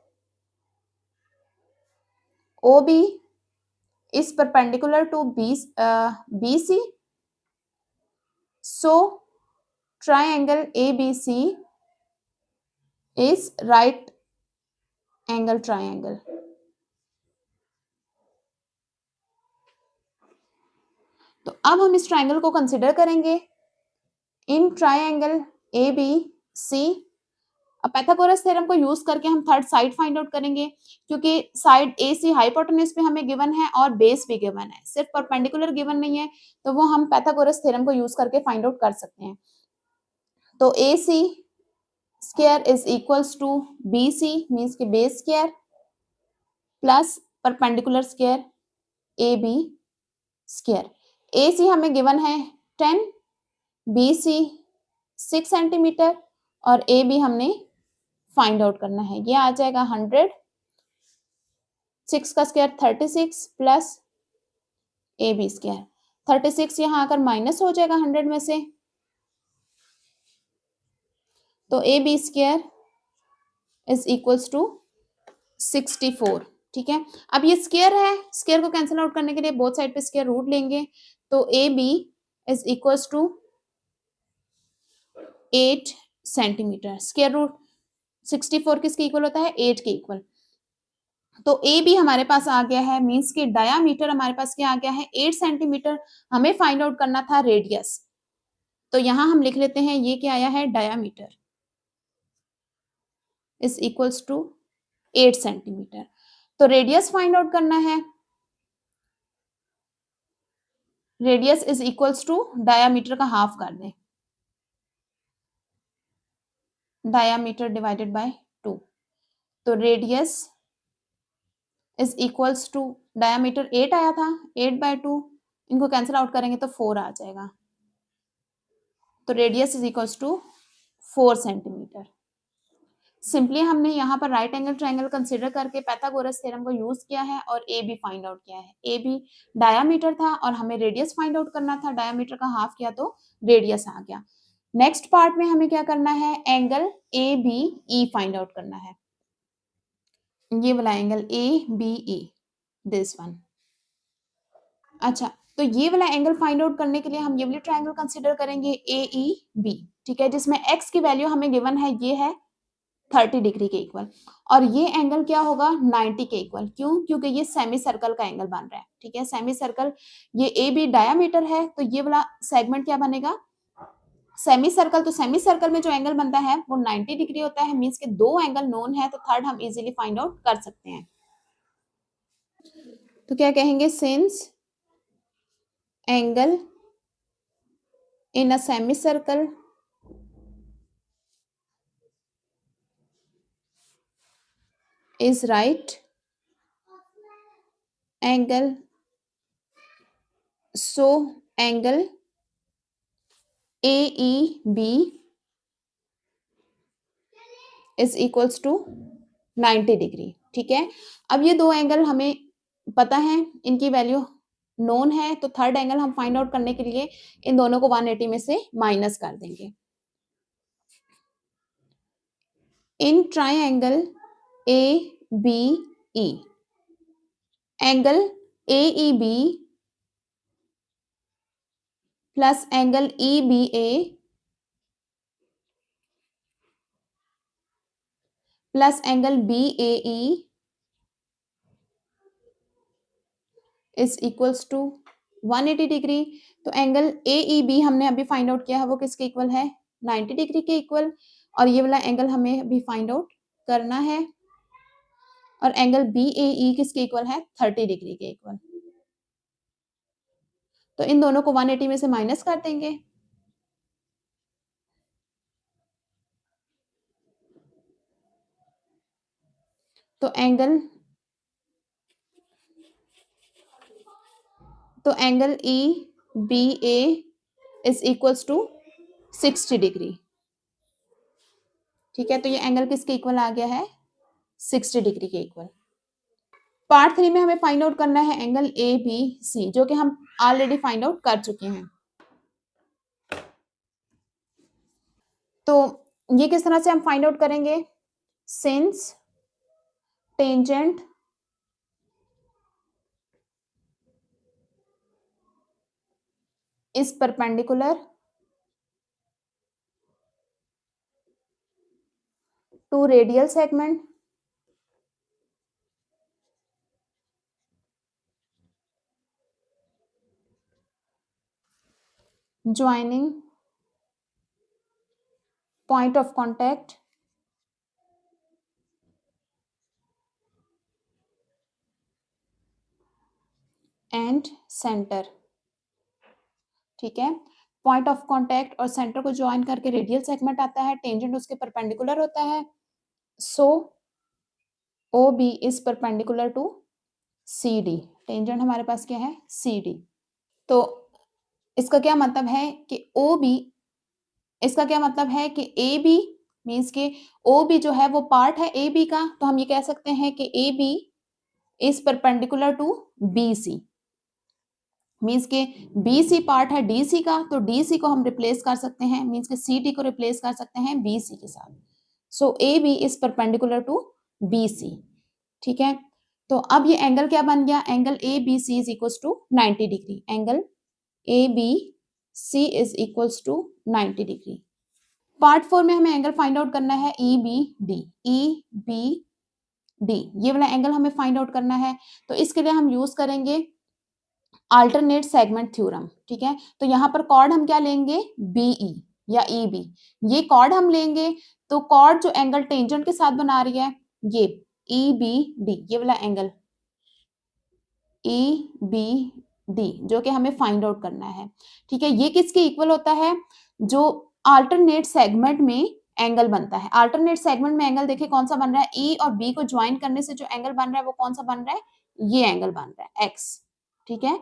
O B is perpendicular to B C, so triangle A B C is right angle triangle. तो अब हम इस ट्राइंगल को कंसिडर करेंगे इन ट्राइंगल ए बी सी। अब पाइथागोरस थ्योरम को यूज करके हम थर्ड साइड फाइंड आउट करेंगे, क्योंकि साइड ए सी हाइपोटेन्यूज पे हमें गिवन है और बेस भी गिवन है, सिर्फ परपेंडिकुलर गिवन नहीं है, तो वो हम पाइथागोरस थ्योरम को यूज करके फाइंड आउट कर सकते हैं। तो A C square is equals to B C, means के base square plus perpendicular square A B square. A C हमें गिवन है 10, बी सी 6 सेंटीमीटर और ए बी हमने फाइंड आउट करना है। ये आ जाएगा 100, 6 का square 36 plus A B square. 36 यहाँ आकर माइनस हो जाएगा 100 में से, तो A B square is equals to 64। ठीक है, अब ये स्क्वायर है, स्क्वायर को कैंसिल आउट करने के लिए बोथ साइड पे स्क्वायर रूट लेंगे, तो A B is equals to 8 centimetre. Square root 64 किसके इक्वल होता है, 8 के इक्वल। तो ए बी हमारे पास आ गया है, मींस कि डायामीटर हमारे पास क्या आ गया है, 8 सेंटीमीटर। हमें फाइंड आउट करना था रेडियस, तो यहां हम लिख लेते हैं ये क्या आया है, diameter is equals to 8 centimetre. तो रेडियस फाइंड आउट करना है, radius is equals to diameter का हाफ कर दें, डायामीटर डिवाइडेड बाय 2। तो radius is equals to, diameter 8 आया था, 8/2, इनको कैंसिल आउट करेंगे तो 4 आ जाएगा। तो radius is equals to 4 centimetre. Simply हमने यहाँ पर राइट एंगल ट्रायंगल कंसीडर करके पाइथागोरस थ्योरम को यूज किया है और ए बी फाइंड आउट किया है। ए बी डायामीटर था और हमें रेडियस फाइंड आउट करना था, डायामीटर का हाफ किया तो रेडियस आ गया। नेक्स्ट पार्ट में हमें क्या करना है, angle A B E find out करना है, ये वाला angle A B E, this one. अच्छा, तो ये वाला एंगल फाइंड आउट करने के लिए हम ये वाली ट्रायंगल कंसीडर करेंगे ए ई बी, ठीक है, जिसमें एक्स की वैल्यू हमें गिवन है, ये है 30 डिग्री के इक्वल, और ये एंगल क्या होगा, 90 के इक्वल। क्यों, क्योंकि ये सेमी सर्कल का एंगल बन रहा है, ठीक है, सेमी सर्कल, ये ए बी डायामीटर है, तो ये वाला सेगमेंट क्या बनेगा, सेमी सर्कल, तो सेमी सर्कल में जो एंगल बनता है वो 90 डिग्री होता है, मीन्स के दो एंगल नोन है, तो थर्ड हम इजीली फाइंड आउट कर सकते हैं। तो क्या कहेंगे, since angle in a semi circle is right angle, so angle AEB is equals to 90 degree. ठीक है, अब ये दो एंगल हमें पता है, इनकी वैल्यू नोन है, तो थर्ड एंगल हम फाइंड आउट करने के लिए इन दोनों को 180 में से माइनस कर देंगे। In triangle ABE, angle AEB plus angle EBA plus angle BAE is equals to 180 degree. तो एंगल AEB हमने अभी फाइंड आउट किया है, वो किसके इक्वल है, 90 डिग्री के इक्वल, और ये वाला एंगल हमें अभी फाइंड आउट करना है, और एंगल BAE किसके इक्वल है, 30 डिग्री के इक्वल। तो इन दोनों को 180 में से माइनस कर देंगे, तो angle EBA is equals to 60 degree. ठीक है, तो ये एंगल किसके इक्वल आ गया है, 60 डिग्री के इक्वल। पार्ट 3 में हमें फाइंड आउट करना है एंगल ABC, जो कि हम ऑलरेडी फाइंड आउट कर चुके हैं। तो ये किस तरह से हम फाइंड आउट करेंगे, since tangent is perpendicular to radial segment joining point of contact and centre. ठीक है, पॉइंट ऑफ कांटेक्ट और सेंटर को ज्वाइन करके रेडियल सेगमेंट आता है, टेंजेंट उसके परपेंडिकुलर होता है, so OB is perpendicular to CD, tangent हमारे पास क्या है, CD। तो इसका क्या मतलब है कि OB, इसका क्या मतलब है कि AB मीन्स के OB जो है वो पार्ट है AB का, तो हम ये कह सकते हैं कि AB is perpendicular to BC, means के BC पार्ट है DC का, तो DC को हम रिप्लेस कर सकते हैं, मीन्स के CD को रिप्लेस कर सकते हैं BC के साथ, so AB is perpendicular to BC। ठीक है, तो अब ये एंगल क्या बन गया, angle ABC is equals to 90 degree, angle ABC is equals to 90 degree. Part 4 में हमें एंगल फाइंड आउट करना है EBD, EBD ये वाला एंगल हमें फाइंड आउट करना है, तो इसके लिए हम यूज करेंगे अल्टरनेट सेगमेंट थ्योरम। ठीक है, तो यहाँ पर कॉर्ड हम क्या लेंगे, BE या EB, ये कॉर्ड हम लेंगे, तो कॉर्ड जो एंगल टेंजेंट के साथ बना रही है, ये EBD ये वाला एंगल EBD जो कि हमें फाइंड आउट करना है। ठीक है, ये किसके इक्वल होता है, जो अल्टरनेट सेगमेंट में एंगल बनता है। अल्टरनेट सेगमेंट में एंगल देखिए कौन सा बन रहा है, E और B को ज्वाइन करने से जो एंगल बन रहा है वो कौन सा बन रहा है, ये एंगल बन रहा है X। ठीक है,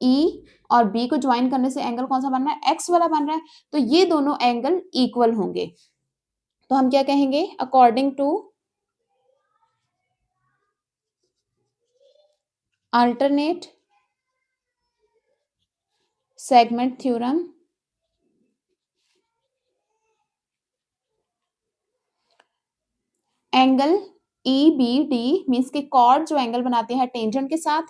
E और B को ज्वाइन करने से एंगल कौन सा बन रहा है, X वाला बन रहा है, तो ये दोनों एंगल इक्वल होंगे, तो हम क्या कहेंगे, according to alternate segment theorem angle EBD means के कॉर्ड जो एंगल बनाते हैं टेंजेंट के साथ,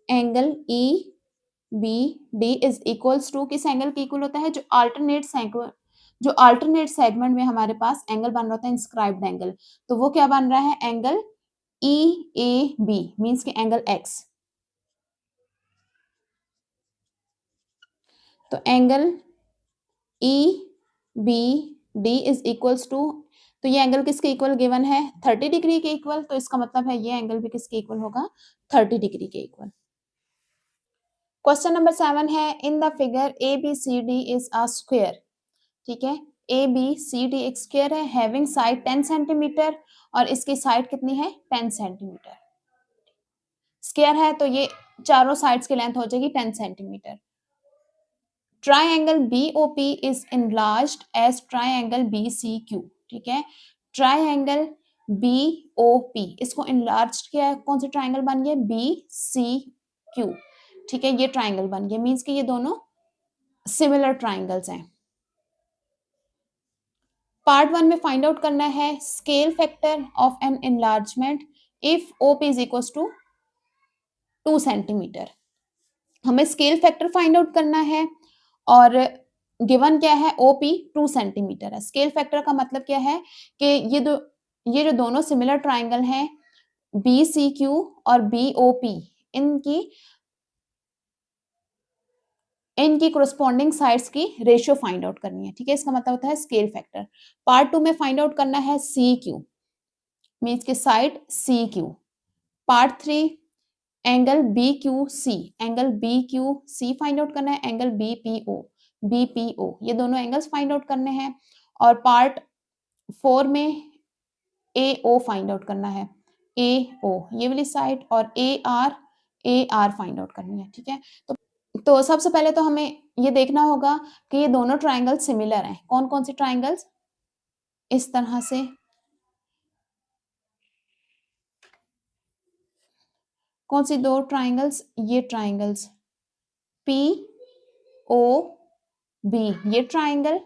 angle EBD is equals to किस एंगल के इक्वल होता है, जो अल्टरनेट सेगमेंट में हमारे पास एंगल बन रहा होता है इंस्क्राइब्ड एंगल, तो वो क्या बन रहा है, एंगल EAB मीन्स के एंगल X। तो angle EBD is equals to, तो ये एंगल किसके इक्वल गिवन है 30 डिग्री के इक्वल, तो इसका मतलब है ये एंगल भी किसके इक्वल होगा 30 डिग्री के इक्वल। क्वेश्चन नंबर 7 है in the figure ABCD is a square, ठीक है ABCD एक स्क्वायर है हैविंग साइड 10 सेंटीमीटर और इसकी साइड कितनी है 10 सेंटीमीटर। स्क्वायर है तो ये चारों साइड्स की लेंथ हो जाएगी 10 centimetre. Triangle BOP is enlarged as triangle BCQ, ठीक है ट्राइंगल BOP इसको enlarged किया है, कौन सी ट्राइंगल बन गया BCQ, ठीक है ये ट्राइंगल बन गया, मींस कि ये दोनों सिमिलर ट्राइंगल्स हैं। पार्ट 1 में फाइंड आउट करना है scale factor of an enlargement if OP is equal to 2 centimetre. हमें स्केल फैक्टर फाइंड आउट करना है और गिवन क्या है OP 2 सेंटीमीटर है। स्केल फैक्टर का मतलब क्या है कि ये जो दोनों सिमिलर ट्राइंगल हैं BCQ और BOP इनकी कोरस्पॉन्डिंग साइड्स की रेशियो फाइंड आउट करनी है, ठीक है इसका मतलब होता है स्केल फैक्टर। पार्ट 2 में फाइंड आउट करना है CQ मींस की side CQ। Part 3 angle BQC find out करना है, एंगल BPO ये दोनों एंगल्स फाइंड आउट करने हैं और पार्ट 4 में AO फाइंड आउट करना है, AO ये वाली साइड और AR फाइंड आउट करनी है, ठीक है। तो सबसे पहले तो हमें ये देखना होगा कि ये दोनों ट्राइंगल सिमिलर हैं। कौन कौन से ट्राइंगल्स, इस तरह से कौन सी दो ट्राइंगल्स, ये ट्राइंगल्स POB ये ट्राइंगल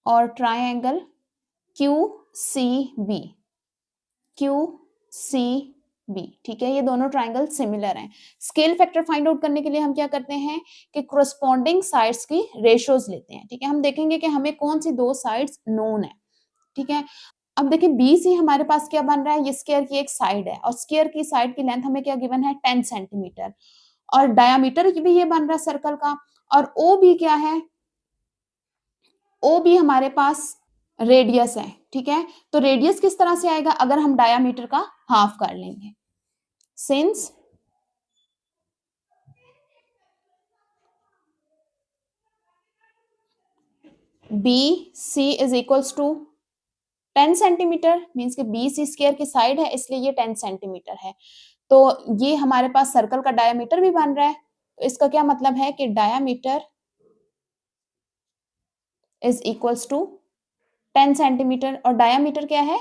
और ट्राइंगल QCB, ठीक है ये दोनों ट्राइंगल सिमिलर हैं। स्केल फैक्टर फाइंड आउट करने के लिए हम क्या करते हैं कि कोरस्पॉन्डिंग साइड्स की रेशियोज लेते हैं, ठीक है हम देखेंगे कि हमें कौन सी दो साइड्स नोन है, ठीक है। अब देखिए BC हमारे पास क्या बन रहा है, ये स्क्वायर की एक साइड है और स्क्वायर की साइड की लेंथ हमें क्या गिवन है 10 सेंटीमीटर और डायामीटर भी ये बन रहा है सर्कल का। और OB क्या है, OB हमारे पास रेडियस है, ठीक है तो रेडियस किस तरह से आएगा अगर हम डायामीटर का हाफ कर लेंगे, since BC is equals to 10 centimetre means कि BC स्क्वायर की साइड है इसलिए ये 10 सेंटीमीटर है, तो ये हमारे पास सर्कल का डायामीटर भी बन रहा है, तो इसका क्या मतलब है कि diameter is equals to 10 centimetre और डायामीटर क्या है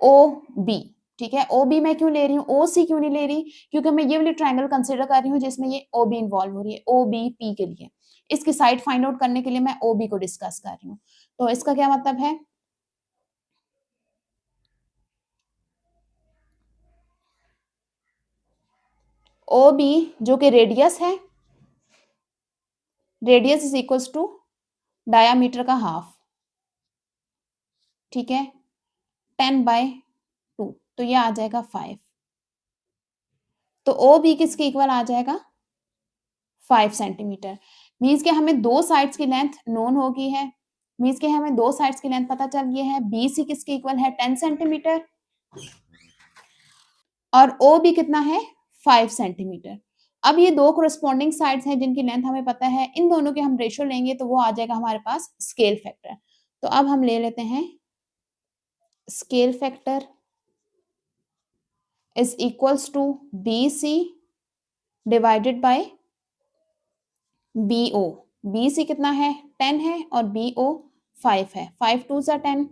OB, ठीक है OB मैं क्यों ले रही हूँ OC क्यों नहीं ले रही, क्योंकि मैं ये वाली ट्राइंगल कंसीडर कर रही हूँ जिसमें ये OB इन्वॉल्व हो रही है, OBP के लिए इसकी साइड फाइंड आउट करने के लिए मैं OB को डिस्कस कर रही हूँ। तो इसका क्या मतलब है OB जो कि रेडियस है, radius is equals to diameter का हाफ, ठीक है 10/2 तो ये आ जाएगा 5, तो OB किसके इक्वल आ जाएगा 5 सेंटीमीटर। मीन्स के हमें दो साइड्स की लेंथ नोन हो गई है, मीन्स के हमें दो साइड्स की लेंथ पता चल गई है। BC किसके इक्वल है 10 सेंटीमीटर और OB कितना है 5 सेंटीमीटर। अब ये दो कोरस्पॉन्डिंग साइड्स हैं जिनकी लेंथ हमें पता है, इन दोनों के हम रेशियो लेंगे तो वो आ जाएगा हमारे पास स्केल फैक्टर। तो अब हम ले लेते हैं scale factor is equals to BC divided by BO। BC कितना है 10 है और BO 5 है, 5 2 सा 10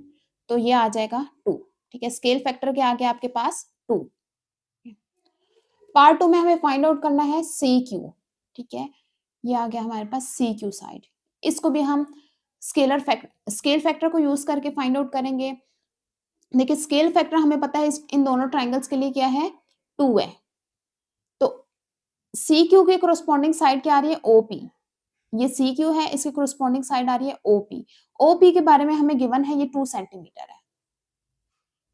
तो ये आ जाएगा 2, ठीक है स्केल फैक्टर के आगे आपके पास 2। पार्ट 2 में हमें फाइंड आउट करना है CQ, ठीक है ये आ गया हमारे पास CQ साइड, इसको भी हम स्केल फैक्टर को यूज करके फाइंड आउट करेंगे। देखिए स्केल फैक्टर हमें पता है इन दोनों ट्राइंगल्स के लिए क्या है 2 है, तो CQ के कोरस्पॉन्डिंग साइड क्या आ रही है OP, ये CQ है इसकी कोरस्पॉन्डिंग साइड आ रही है OP। OP के बारे में हमें गिवन है ये 2 सेंटीमीटर है,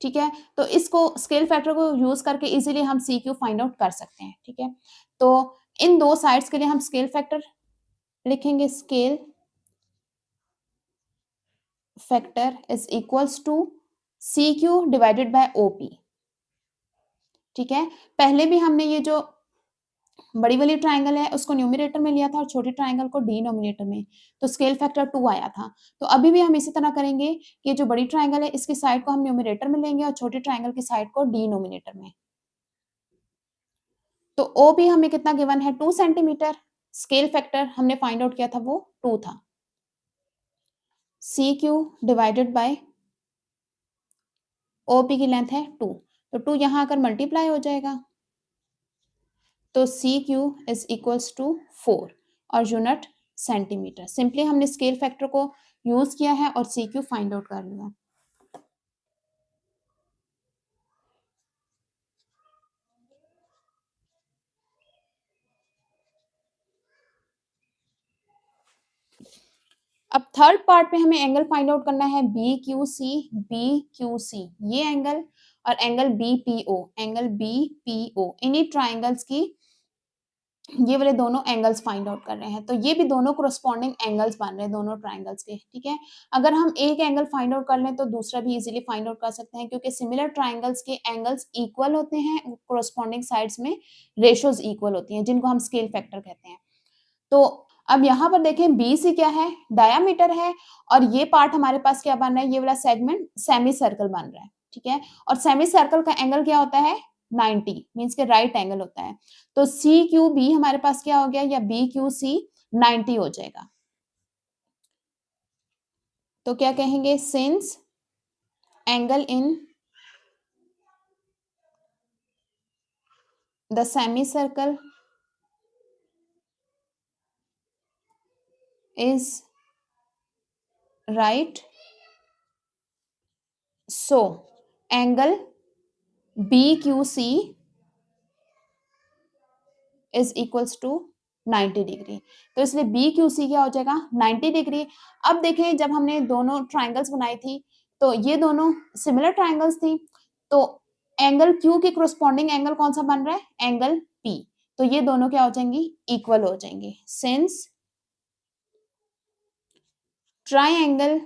ठीक है तो इसको स्केल फैक्टर को यूज करके इजीली हम CQ फाइंड आउट कर सकते हैं, ठीक है तो इन दो साइड्स के लिए हम स्केल फैक्टर लिखेंगे, scale factor is equals to C Q divided by O P. ठीक है, पहले भी हमने ये जो बड़ी वाली ट्राइंगल है उसको न्यूमरेटर में लिया था और छोटी ट्राइंगल को डिनोमिनेटर में, तो स्केल फैक्टर 2 आया था। तो अभी भी हम इसी तरह करेंगे कि जो बड़ी ट्राइंगल है इसकी साइड को हम न्यूमरेटर में लेंगे और छोटी ट्राइंगल की साइड को डिनोमिनेटर में। तो ओ भी हमें कितना गिवन है 2 सेंटीमीटर, स्केल फैक्टर हमने फाइंड आउट किया था वो 2 था। C Q divided by O P की लेंथ है 2, तो 2 यहाँ आकर मल्टीप्लाई हो जाएगा, तो C Q is equals to 4 और यूनिट सेंटीमीटर। सिंपली हमने स्केल फैक्टर को यूज किया है और सी क्यू फाइंड आउट कर लिया। अब थर्ड पार्ट में हमें एंगल फाइंड आउट करना है बी क्यू सी, ये एंगल और एंगल बी पी ओ, इन्हीं ट्राइंगल्स की ये वाले दोनों एंगल्स फाइंड आउट कर रहे हैं। तो ये भी दोनों कोरस्पॉन्डिंग एंगल्स बन रहे हैं दोनों ट्राइंगल्स के। ठीक है, अगर हम एक एंगल फाइंड आउट कर लें तो दूसरा भी इजीली फाइंड आउट कर सकते हैं, क्योंकि सिमिलर ट्राइंगल्स के एंगल्स इक्वल होते हैं, कोरस्पॉन्डिंग साइड्स में रेशियोज इक्वल होती हैं, जिनको हम स्केल फैक्टर कहते हैं। तो अब यहाँ पर देखें बी सी क्या है, डायामीटर है, और ये पार्ट हमारे पास क्या बन रहा है, ये वाला सेगमेंट सेमी सर्कल बन रहा है। ठीक है, और सेमी सर्कल का एंगल क्या होता है 90, मीन्स के राइट एंगल होता है। तो सी क्यू बी हमारे पास क्या हो गया, या बी क्यू सी 90 हो जाएगा। तो क्या कहेंगे, since angle in the semi circle is right, so angle BQC is equals to 90 degree. तो इसलिए BQC क्या हो जाएगा 90 डिग्री। अब देखें जब हमने दोनों ट्राइंगल्स बनाई थी तो ये दोनों सिमिलर ट्राइंगल्स थी, तो एंगल Q के कोरस्पॉन्डिंग एंगल कौन सा बन रहा है, एंगल P। तो ये दोनों क्या हो जाएंगी, इक्वल हो जाएंगे। सिंस ट्राइंगल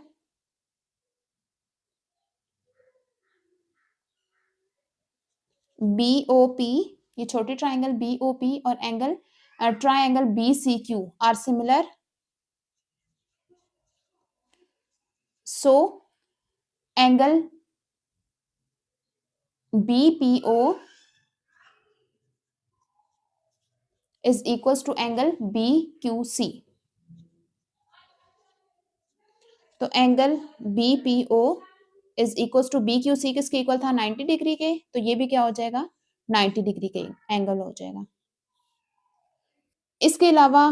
BOP, ये छोटी ट्राइंगल BOP और angle triangle BCQ are similar, so angle BPO is equals to angle BQC। तो angle BPO is equals to BQC किसके इक्वल था 90 डिग्री के, तो ये भी क्या हो जाएगा 90 डिग्री के एंगल हो जाएगा। इसके अलावा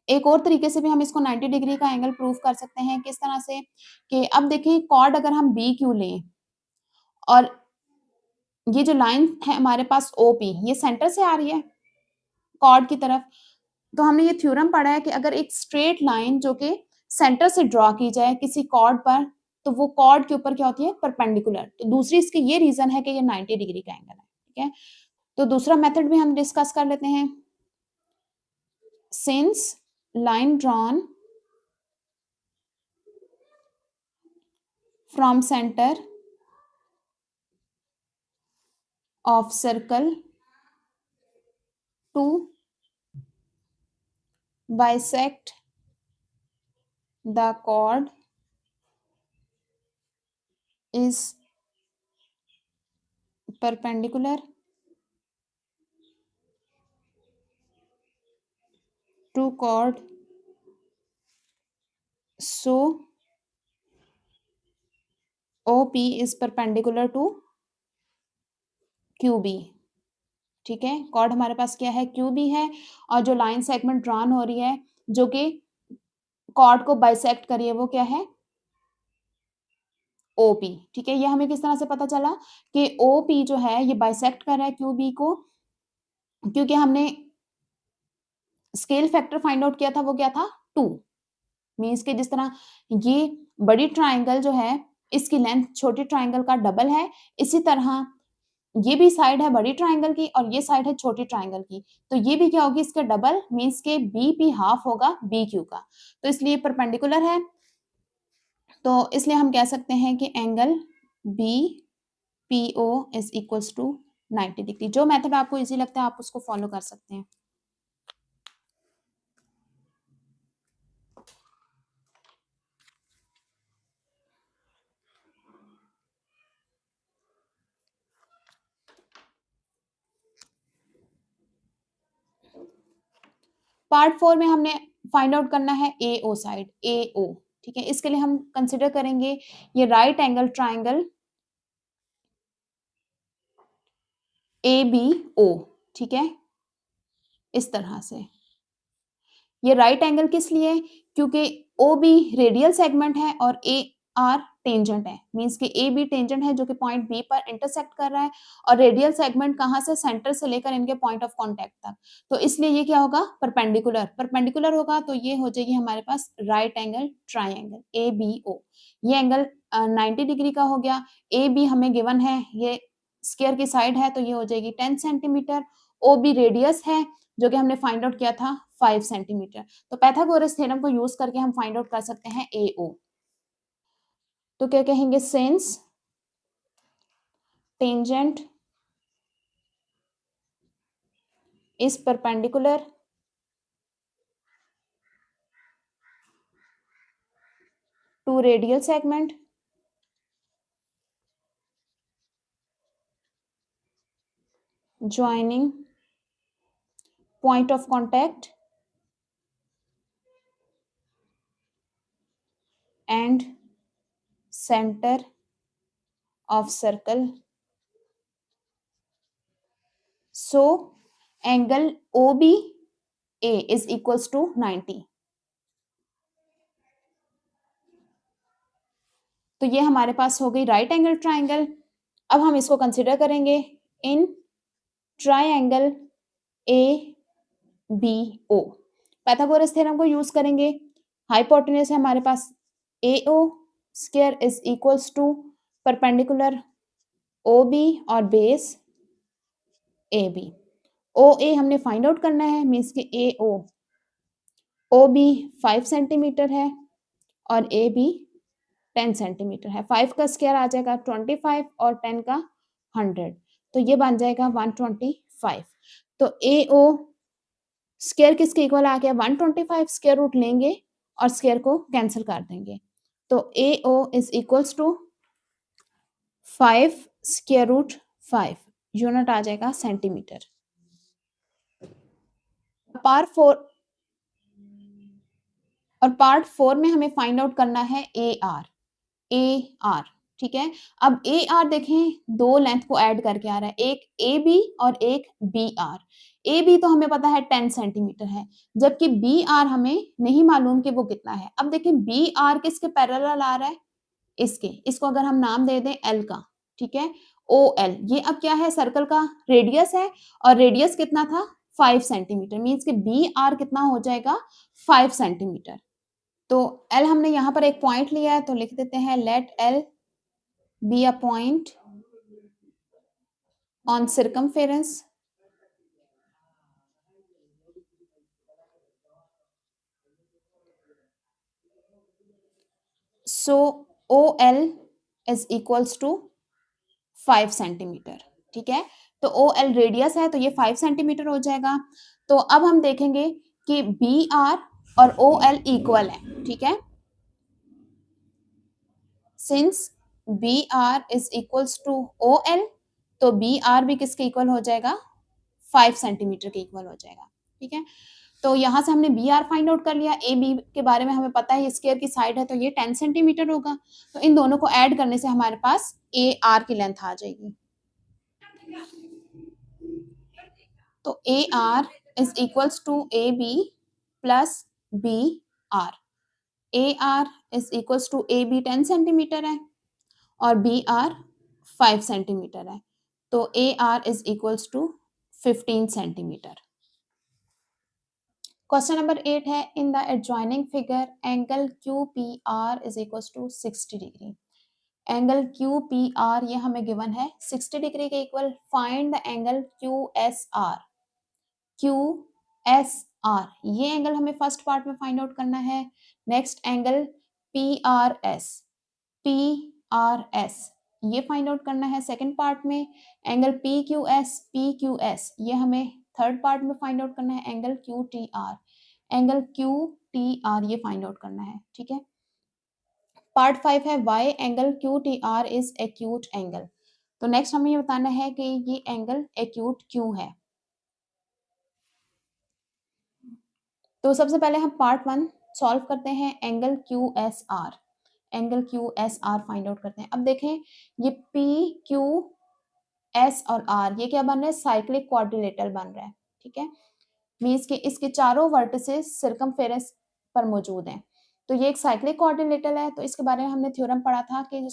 एक और तरीके से भी हम इसको 90 डिग्री का एंगल प्रूव कर सकते हैं। किस तरह से, कि अब देखें कॉर्ड अगर हम BQ लें और ये जो लाइन है हमारे पास OP, ये सेंटर से आ रही है कॉर्ड की तरफ, तो हमने ये थ्योरम पढ़ा है कि अगर एक स्ट्रेट लाइन जो कि सेंटर से ड्रॉ की जाए किसी कॉर्ड पर, तो वो कॉर्ड के ऊपर क्या होती है, परपेंडिकुलर। तो दूसरी इसकी ये रीजन है कि ये 90 डिग्री का एंगल है। ठीक है, तो दूसरा मेथड भी हम डिस्कस कर लेते हैं। Since line drawn from centre of circle to bisect the chord is perpendicular to chord, so OP is perpendicular to QB। ठीक है, कॉर्ड हमारे पास क्या है QB है, और जो लाइन सेगमेंट ड्रॉन हो रही है जो कि कॉर्ड को बाइसेक्ट कर रही है वो क्या है OP। ठीक है, ये हमें किस तरह से पता चला कि OP जो है ये बाइसेक्ट कर रहा है QB को, क्योंकि हमने स्केल फैक्टर फाइंड आउट किया था, वो क्या था 2, मीन्स के जिस तरह ये बड़ी ट्राइंगल जो है इसकी लेंथ छोटी ट्राइंगल का डबल है, इसी तरह ये भी साइड है बड़ी ट्राइंगल की और ये साइड है छोटी ट्राइंगल की, तो ये भी क्या होगी इसका डबल, मीन्स के BP हाफ होगा BQ का, तो इसलिए परपेंडिकुलर है। तो इसलिए हम कह सकते हैं कि angle B P O is equals to 90 degree. जो मेथड आपको इजी लगता है आप उसको फॉलो कर सकते हैं। पार्ट 4 में हमने फाइंड आउट करना है ए ओ साइड, ए ओ। ठीक है, इसके लिए हम कंसिडर करेंगे ये right angle triangle A B O. ठीक है, इस तरह से ये राइट एंगल किस लिए? क्योंकि ओ बी रेडियल सेगमेंट है और ए आर टेंजेंट है, मींस कि ए बी टेंजेंट है जो कि पॉइंट बी पर इंटरसेक्ट कर रहा है, और रेडियल सेगमेंट कहां से? सेंटर से लेकर इनके पॉइंट ऑफ कांटेक्ट तक। तो इसलिए ये क्या होगा? परपेंडिकुलर। परपेंडिकुलर होगा तो ये हो जाएगी हमारे पास right angle triangle A B O. ये एंगल 90 डिग्री का हो गया। ए बी हमें गिवन है, ये स्क्वायर की साइड है तो ये हो जाएगी 10 सेंटीमीटर। ओ बी रेडियस है जो कि हमने फाइंड आउट किया था 5 सेंटीमीटर। तो पाइथागोरस थ्योरम को यूज करके हम फाइंड आउट कर सकते हैं ए ओ। तो क्या कहेंगे? Since tangent is perpendicular to radial segment, joining point of contact and center of circle, so angle OBA is equals to 90। तो ये हमारे पास हो गई राइट एंगल ट्राइंगल। अब हम इसको कंसिडर करेंगे in triangle A B O. Pythagoras theorem को यूज करेंगे। हाइपोटेन्यूज है हमारे पास A O square is equals to perpendicular O B और base A B. O A हमने फाइंड आउट करना है, मीन्स कि ओ बी 5 सेंटीमीटर है और ए बी 10 सेंटीमीटर है। 5 का स्क्वायर आ जाएगा 25 और 10 का 100, तो ये बन जाएगा 125। तो ए ओ स्क्वायर किसके इक्वल आ गया? 125। स्क्वायर रूट लेंगे और स्क्वायर को कैंसिल कर देंगे, तो A O is equals to 5 square root 5, unit आ जाएगा सेंटीमीटर। पार्ट 4 में हमें फाइंड आउट करना है ए आर। ठीक है, अब ए आर देखें दो लेंथ को ऐड करके आ रहा है, एक ए बी और एक बी आर। ए बी तो हमें पता है 10 सेंटीमीटर है, जबकि बी आर हमें नहीं मालूम कि वो कितना है। अब देखें बी आर किसके पैरेलल आ रहा है? इसको अगर हम नाम दे दें एल का। ठीक है, ओ एल, ये अब क्या है? सर्कल का रेडियस है, और रेडियस कितना था? 5 सेंटीमीटर, मीन्स कि बी आर कितना हो जाएगा? 5 सेंटीमीटर। तो एल हमने यहाँ पर एक पॉइंट लिया है तो लिख देते हैं let L be a point on circumference so OL is equals to 5 centimetre. ठीक है, तो OL रेडियस है तो ये 5 सेंटीमीटर हो जाएगा। तो अब हम देखेंगे कि BR और OL इक्वल है। ठीक है, since BR is equals to OL, तो BR भी किसके इक्वल हो जाएगा? 5 सेंटीमीटर के इक्वल हो जाएगा। ठीक है, तो यहाँ से हमने बी आर फाइंड आउट कर लिया। ए बी के बारे में हमें पता है ये स्क्वायर की साइड है तो ये 10 सेंटीमीटर होगा। तो इन दोनों को ऐड करने से हमारे पास ए आर की लेंथ आ जाएगी। तो A R is equals to A B plus B R. A R is equals to A B 10 centimetre है और बी आर 5 सेंटीमीटर है, तो A R is equals to 15 centimetre. Question number 8 है in the adjoining figure angle Q P R is equal to 60 degree. Angle Q P R ये हमें given है 60 degree के equal. Find the angle Q S R. Q S R ये angle हमें first part में find out करना है। Next angle P R S PRS ये फाइंड आउट करना है सेकंड पार्ट में। एंगल PQS ये हमें थर्ड पार्ट में फाइंड आउट करना है। एंगल QTR ये फाइंड आउट करना है, ठीक है। पार्ट 5 है why angle QTR is acute angle. तो नेक्स्ट हमें ये बताना है कि ये एंगल एक्यूट क्यों है। तो सबसे पहले हम पार्ट 1 सॉल्व करते हैं। एंगल QSR फाइंड आउट करते हैं। अब देखें ये PQS और R ये क्या बन रहा है, साइक्लिक क्वाड्रिलेटरल बन रहा है, ठीक है। मींस कि इसके चारों वर्टिसेस सर्कमफेरेंस पर मौजूद हैं। तो ये एक साइक्लिक क्वाड्रिलेटरल है। तो इसके बारे में हमने थ्योरम पढ़ा था कि जो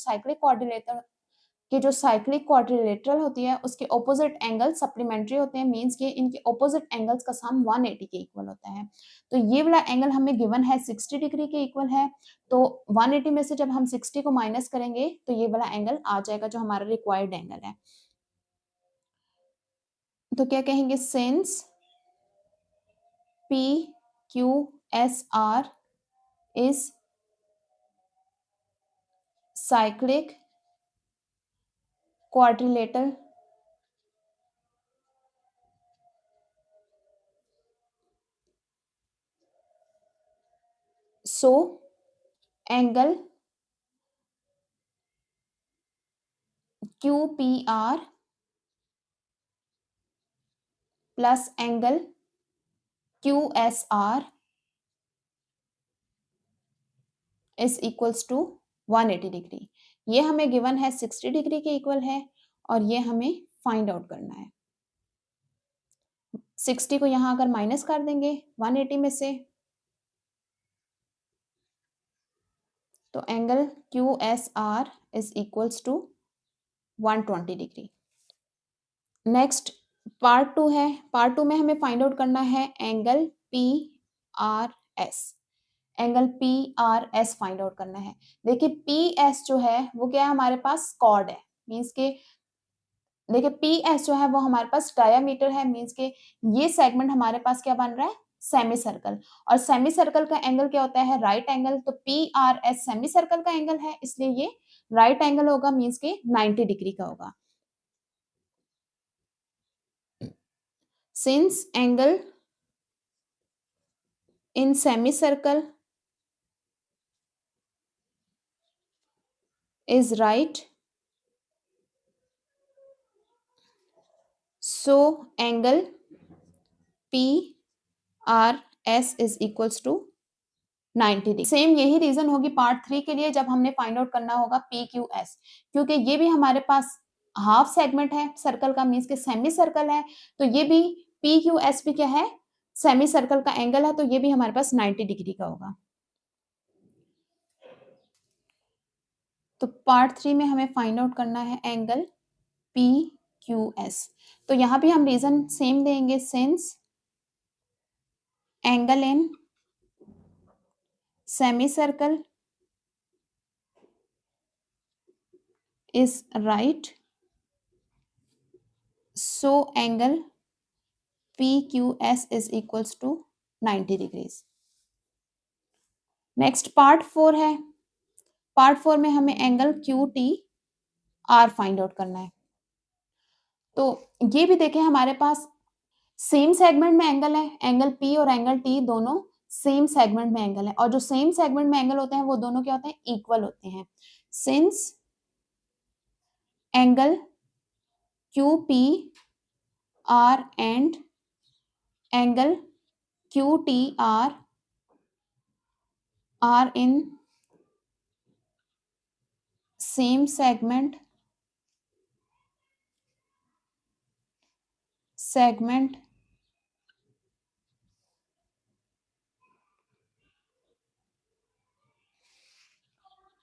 साइक्लिक क्वाड्रिलेटरल होती है उसके ऑपोजिट एंगल सप्लीमेंट्री होते हैं। मींस कि इनके ऑपोजिट एंगल्स का सम 180 के इक्वल होता है। तो ये वाला एंगल हमें गिवन है 60 डिग्री के इक्वल है। तो 180 में से जब हम 60 को माइनस करेंगे तो ये वाला एंगल आ जाएगा जो हमारा रिक्वायर्ड एंगल है। तो क्या कहेंगे, since PQSR is cyclic quadrilateral so angle QPR plus angle QSR is equals to 180 degree. ये हमें गिवन है 60 डिग्री के इक्वल है और ये हमें फाइंड आउट करना है। 60 को यहां अगर माइनस कर देंगे 180 में से तो angle QSR is equals to 120 degree. Next part 2 है। पार्ट 2 में हमें फाइंड आउट करना है एंगल PRS फाइंड आउट करना है। देखिए PS जो है वो क्या है, हमारे पास कॉर्ड है। मींस के देखिए PS जो है वो हमारे पास डायामीटर है। मींस के ये सेगमेंट हमारे पास क्या बन रहा है, सेमी सर्कल। और सेमी सर्कल का एंगल क्या होता है, राइट एंगल। तो PRS सेमी सर्कल का एंगल है इसलिए ये राइट एंगल होगा। मींस के 90 डिग्री का होगा। Since angle in semicircle is right, so angle PRS is equals to 90 degree. Same यही रीजन होगी पार्ट 3 के लिए जब हमने फाइंड आउट करना होगा PQS, क्योंकि ये भी हमारे पास हाफ सेगमेंट है सर्कल का। मींस के सेमी सर्कल है। तो ये भी PQS भी क्या है, सेमी सर्कल का एंगल है। तो ये भी हमारे पास 90 डिग्री का होगा। तो पार्ट 3 में हमें फाइंड आउट करना है एंगल PQS। तो यहां भी हम रीजन सेम देंगे। Since angle in semicircle is right, so angle PQS is equals to 90 degrees। Next part 4 है। पार्ट 4 में हमें एंगल QTR फाइंड आउट करना है। तो ये भी देखें हमारे पास सेम सेगमेंट में एंगल है। एंगल P और एंगल T दोनों सेम सेगमेंट में एंगल है। और जो सेम सेगमेंट में एंगल होते हैं वो दोनों क्या होते हैं, इक्वल होते हैं। Since angle QPR and angle QTR are in same segment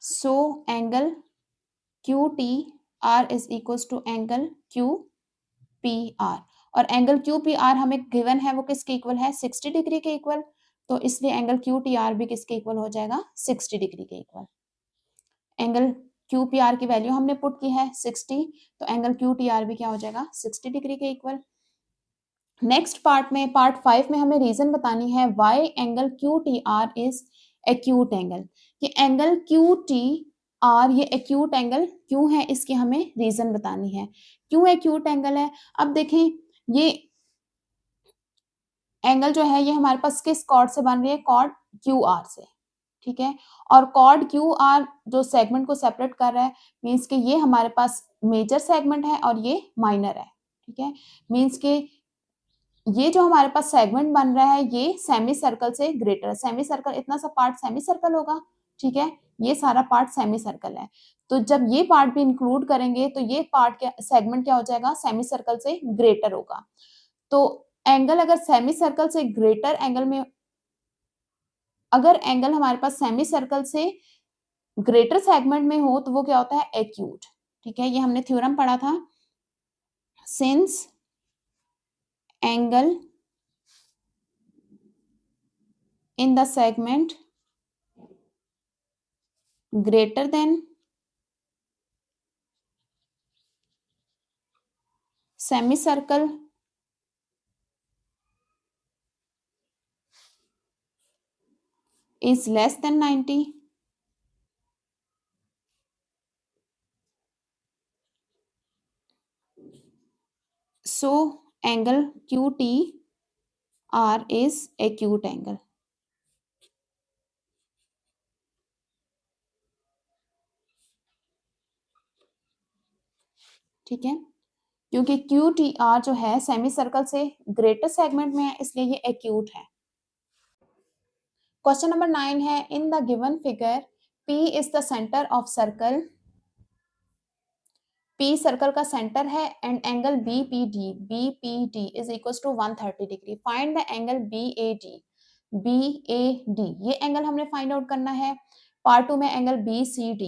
so angle QTR is equals to angle QPR। और एंगल QPR हमें गिवन है वो किसके इक्वल है, 60 डिग्री के इक्वल। तो इसलिए एंगल QTR भी किसके इक्वल हो जाएगा, 60 डिग्री के इक्वल। एंगल QPR की वैल्यू हमने पुट की है 60। तो एंगल QTR भी क्या हो जाएगा, 60 डिग्री के इक्वल। नेक्स्ट पार्ट में, पार्ट 5 में हमें रीजन बतानी है why angle QTR is acute angle. कि एंगल QTR आर ये एक्यूट एंगल क्यों है, इसकी हमें रीजन बतानी है, क्यों एक्यूट एंगल है। अब देखें ये एंगल जो है ये हमारे पास किस कॉर्ड से बन रही है, कॉर्ड क्यू आर से, ठीक है। और कॉर्ड क्यू आर जो सेगमेंट को सेपरेट कर रहा है, मीन्स कि ये हमारे पास मेजर सेगमेंट है और ये माइनर है, ठीक है। मीन्स कि ये जो हमारे पास सेगमेंट बन रहा है ये सेमी सर्कल से ग्रेटर है, सेमी सर्कल इतना सा पार्ट सेमी सर्कल होगा, ठीक है, ये सारा पार्ट सेमी सर्कल है। तो जब ये पार्ट भी इंक्लूड करेंगे तो ये पार्ट क्या, सेगमेंट क्या हो जाएगा, सेमी सर्कल से ग्रेटर होगा। तो एंगल अगर सेमी सर्कल से ग्रेटर एंगल में, अगर एंगल हमारे पास सेमी सर्कल से ग्रेटर सेगमेंट में हो तो वो क्या होता है, एक्यूट, ठीक है। ये हमने थ्योरम पढ़ा था, since angle in the segment greater than semicircle is less than 90, so angle QTR is acute angle, ठीक है। क्योंकि QTR जो है सेमी सर्कल से ग्रेटर सेगमेंट में है इसलिए ये एक्यूट है। क्वेश्चन नंबर 9 है, in the given figure P is the centre of circle, P circle का सेंटर है and angle BPD is equal to 130 degree, find the angle BAD, ये एंगल हमने फाइंड आउट करना है। पार्ट 2 में angle BCD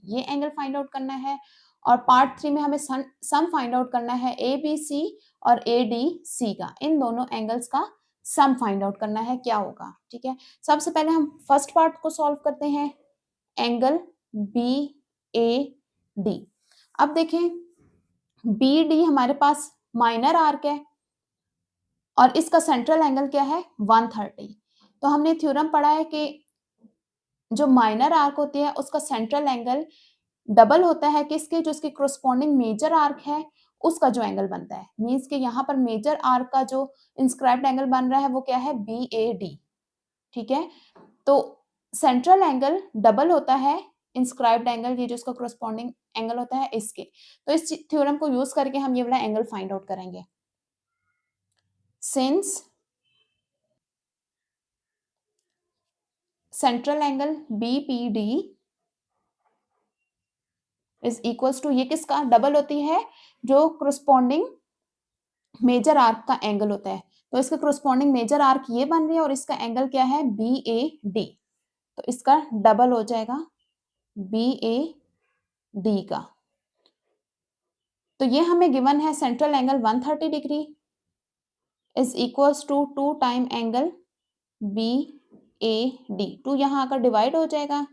ये angle find out करना है, और पार्ट 3 में हमें सम फाइंड आउट करना है ABC और ADC का, इन दोनों एंगल्स का सम फाइंड आउट करना है क्या होगा, ठीक है। सबसे पहले हम फर्स्ट पार्ट को सॉल्व करते हैं, एंगल BAD। अब देखें BD हमारे पास माइनर आर्क है और इसका सेंट्रल एंगल क्या है, 130। तो हमने थ्योरम पढ़ा है कि जो माइनर आर्क होती है उसका सेंट्रल एंगल डबल होता है किसके, जो उसकी कोरोस्पोंडिंग मेजर आर्क है उसका जो एंगल बनता है। मींस कि यहाँ पर मेजर आर्क का जो इंस्क्राइब्ड एंगल बन रहा है वो क्या है, BAD, ठीक है। तो सेंट्रल एंगल डबल होता है इंस्क्राइब्ड एंगल, ये जो उसका कोरोस्पोंडिंग एंगल होता है इसके। तो इस थ्योरम को यूज करके हम ये वाला एंगल फाइंड आउट करेंगे। Since central angle BPD is equals to, ये किसका डबल होती है, जो कोरोस्पोंडिंग मेजर आर्क का एंगल होता है। तो इसका कोरोस्पोंडिंग मेजर आर्क ये बन रही है और इसका एंगल क्या है, BAD, तो इसका डबल हो जाएगा BAD का। तो ये हमें गिवन है central angle 130 degree is equals to 2 time angle BAD, 2 यहाँ आकर डिवाइड हो जाएगा,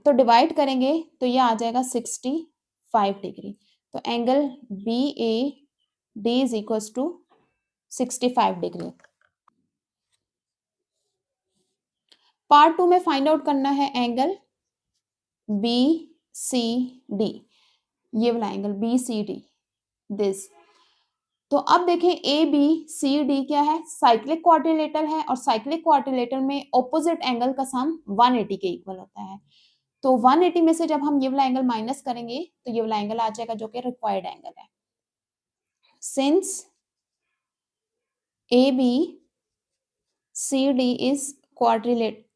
तो डिवाइड करेंगे तो ये आ जाएगा 65 डिग्री। तो angle BAD is equals to 65 degree. Part 2 में फाइंड आउट करना है एंगल BCD, ये वाला एंगल BCD दिस। तो अब देखें ABCD क्या है, साइक्लिक क्वाड्रिलेटरल है और साइक्लिक क्वाड्रिलेटरल में ऑपोजिट एंगल का सम 180 के इक्वल होता है। तो 180 में से जब हम ये वाला एंगल माइनस करेंगे तो ये वाला एंगल आ जाएगा जो कि रिक्वायर्ड एंगल है। Since ABCD is quadrilateral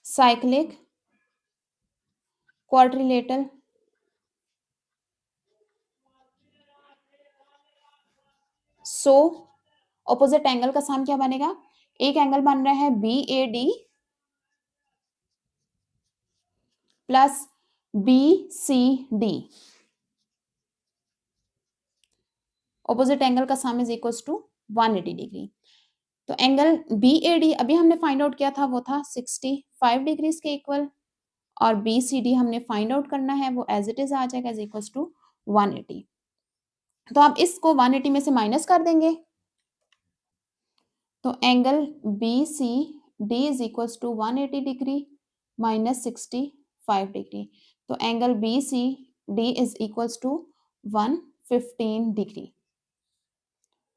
cyclic quadrilateral, so opposite angle का सम क्या बनेगा, एक एंगल बन रहा है BAD plus BCD, opposite angle का sum is equals to 180 degree. तो एंगल BAD अभी हमने फाइंड आउट किया था वो था 65 डिग्रीज के इक्वल, और BCD हमने फाइंड आउट करना है वो एज इट इज आ जाएगा इज इक्वल्स टू 180। तो आप इसको 180 में से माइनस कर देंगे, तो angle B C D is equals to 180 degree minus 65 degree, तो angle B C D is equals to 115 degree.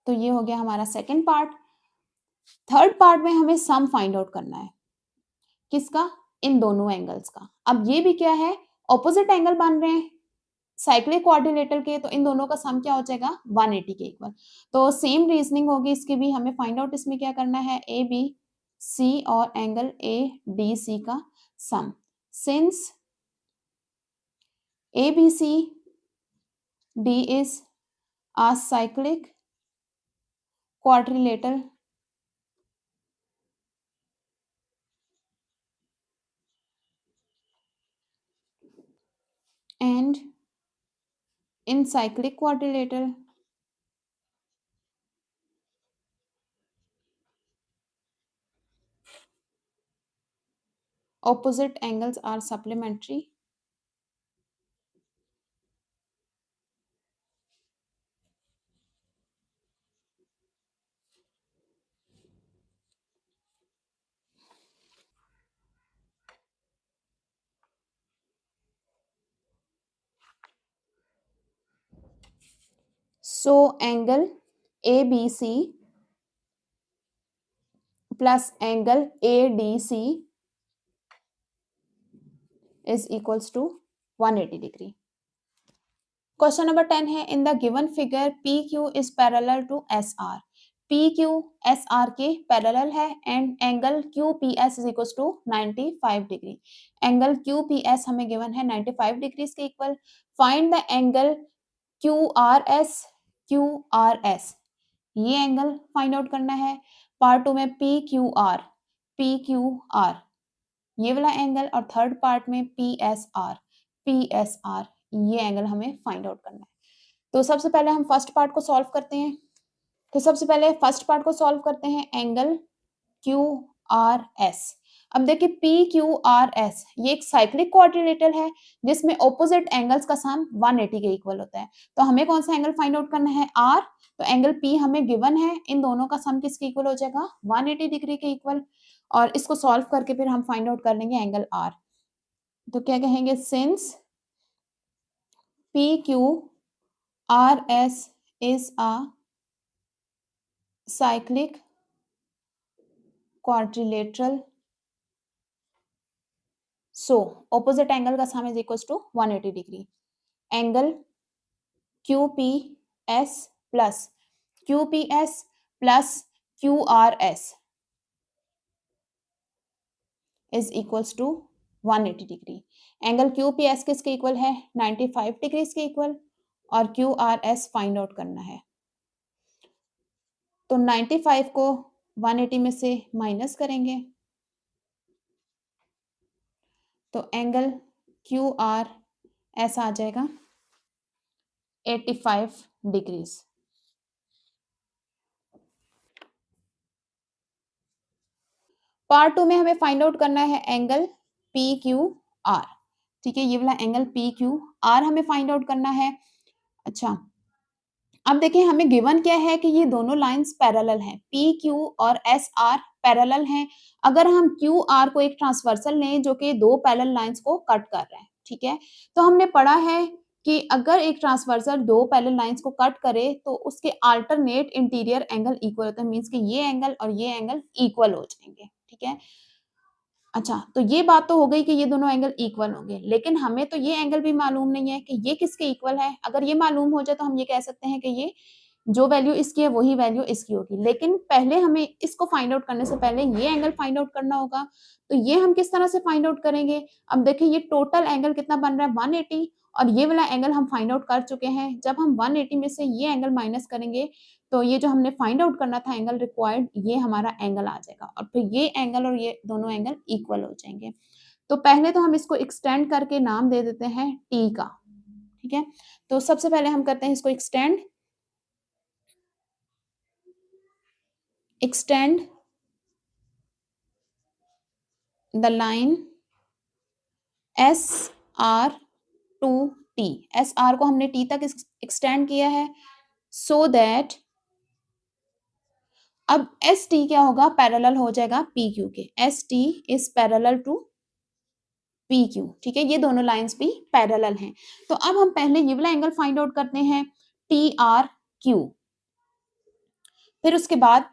तो ये हो गया हमारा सेकेंड पार्ट। थर्ड पार्ट में हमें सम फाइंड आउट करना है, किसका? इन दोनों एंगल्स का। अब ये भी क्या है, ऑपोजिट एंगल बन रहे हैं साइक्लिक क्वाड्रिलेटरल के, तो इन दोनों का सम क्या हो जाएगा? 180 के इक्वल। तो सेम रीजनिंग होगी इसकी भी, हमें फाइंड आउट इसमें क्या करना है, ए बी सी और एंगल ए डी सी का sum. Since A B C D is a cyclic quadrilateral and in cyclic quadrilateral opposite angles are supplementary so angle ABC plus angle ADC is equals to 180 degree। Question number 10 है, in the given figure P Q is parallel to S R. P Q S R के parallel है and angle Q P S is equal to 95 degree. Angle Q P S हमें given है 95 degree के equal. Find the angle Q R S. Q R S ये angle find out करना है। Part 2 में P Q are ये वाला angle, और थर्ड पार्ट में पी एस आर ये एंगल हमें फाइंड आउट करना है। तो सबसे पहले हम फर्स्ट पार्ट को सॉल्व करते हैं। तो सबसे पहले फर्स्ट पार्ट को सॉल्व करते हैं, एंगल क्यू आर एस। अब देखिए पी क्यू आर एस ये एक साइक्लिक क्वाड्रिलेटरल है जिसमें ऑपोजिट एंगल्स का सम 180 के इक्वल होता है। तो हमें कौन सा एंगल फाइंड आउट करना है? आर। तो एंगल पी हमें गिवन है, इन दोनों का सम किसके इक्वल हो जाएगा? 180 डिग्री के इक्वल। और इसको सॉल्व करके फिर हम फाइंड आउट कर लेंगे एंगल आर। तो क्या कहेंगे, since P Q R S is a cyclic quadrilateral, so opposite angle का sum is equals to 180 degree। angle QPS plus QPS plus QRS is equals to 180 degree। Angle QPS किसके equal है? 95 degree के equal, और QRS find out करना है। तो 95 को 180 में से माइनस करेंगे, तो एंगल क्यू आर एस आ जाएगा 85 डिग्रीज। पार्ट 2 में हमें फाइंड आउट करना है एंगल पी क्यू आर। ठीक है, ये वाला एंगल पी क्यू आर हमें फाइंड आउट करना है। अच्छा, अब देखिए हमें गिवन क्या है कि ये दोनों लाइंस पैरेलल हैं, पी क्यू और एस आर पैरेलल हैं। अगर हम क्यू आर को एक ट्रांसवर्सल लें जो कि दो पैरेलल लाइंस को कट कर रहे हैं, ठीक है, तो हमने पढ़ा है कि अगर एक ट्रांसवर्सल दो पैरेलल लाइंस को कट करे तो उसके अल्टरनेट इंटीरियर एंगल इक्वल होता है, मींस कि ये एंगल और ये एंगल इक्वल हो जाएंगे। ठीक है, अच्छा, तो ये बात तो हो गई कि ये दोनों एंगल इक्वल होंगे, लेकिन हमें तो ये एंगल भी मालूम नहीं है कि ये किसके इक्वल है। अगर ये मालूम हो जाए तो हम ये कह सकते हैं कि ये जो वैल्यू इसकी है वही वैल्यू इसकी होगी, लेकिन पहले हमें इसको फाइंड आउट करने से पहले ये एंगल फाइंड आउट करना होगा। तो ये हम किस तरह से फाइंड आउट करेंगे? अब देखिए ये टोटल एंगल कितना बन रहा है, 180, और ये वाला एंगल हम फाइंड आउट कर चुके हैं। जब हम 180 में से ये एंगल माइनस करेंगे तो ये जो हमने फाइंड आउट करना था एंगल रिक्वायर्ड, ये हमारा एंगल आ जाएगा, और फिर ये एंगल और ये दोनों एंगल इक्वल हो जाएंगे। तो पहले तो हम इसको एक्सटेंड करके नाम दे देते हैं टी का। ठीक है, तो सबसे पहले हम करते हैं इसको extend the line SR to T। SR को हमने T तक एक्सटेंड किया है, सो दैट अब एस टी क्या होगा, पैरेलल हो जाएगा पी क्यू के, S T is parallel to P Q, ठीक है, ये दोनों लाइंस भी पैरेलल हैं। तो अब हम पहले ये वाला एंगल फाइंड आउट करते हैं, टी आर क्यू, फिर उसके बाद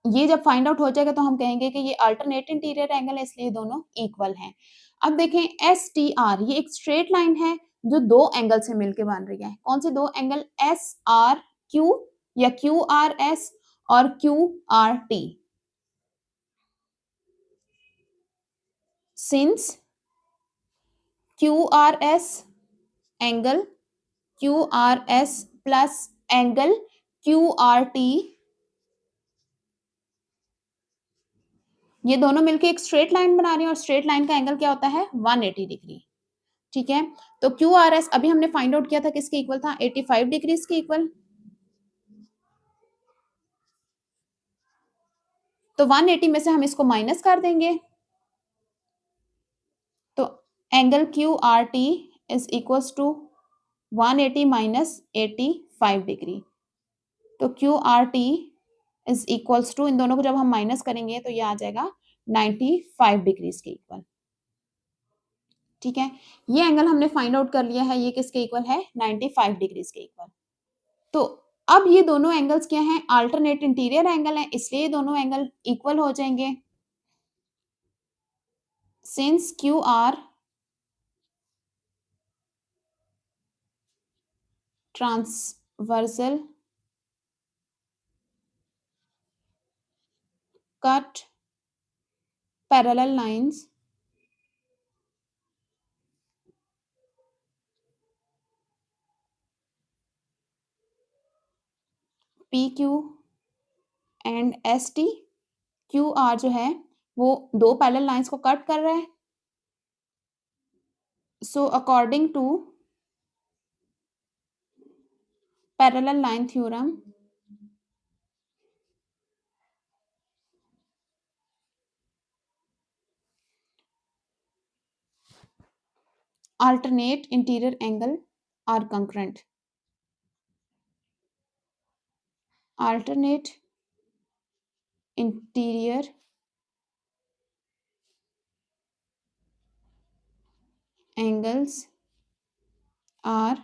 ये जब फाइंड आउट हो जाएगा तो हम कहेंगे कि ये अल्टरनेट इंटीरियर एंगल है, इसलिए दोनों इक्वल हैं। अब देखें एस टी आर, ये एक स्ट्रेट लाइन है जो दो एंगल से मिलकर बन रही है। कौन से दो एंगल, एस आर क्यू या क्यू आर एस और Q R T. Since Q R S angle Q R S plus angle Q R T, ये दोनों मिलके एक स्ट्रेट लाइन बना रही हैं और स्ट्रेट लाइन का एंगल क्या होता है, 180 डिग्री, ठीक है। तो क्यू आर एस अभी हमने फाइंड आउट किया था किसके इक्वल था, 85 डिग्री के इक्वल। तो 180 में से हम इसको माइनस कर देंगे, तो angle Q R T is equals to 180 minus 85 degree. तो Q R T is equals to, इन दोनों को जब हम माइनस करेंगे तो ये आ जाएगा 95 डिग्री के इक्वल, ठीक है। ये एंगल हमने फाइंड आउट कर लिया है, ये किसके इक्वल है, 95 डिग्री के इक्वल। तो अब ये दोनों एंगल्स क्या हैं, अल्टरनेट इंटीरियर एंगल है, इसलिए दोनों एंगल इक्वल हो जाएंगे। Since Q R transversal cut parallel lines PQ and ST, QR जो है वो दो पैरेलल लाइंस को कट कर रहा है। So according to parallel line theorem, alternate interior angle are congruent. Alternate interior angles are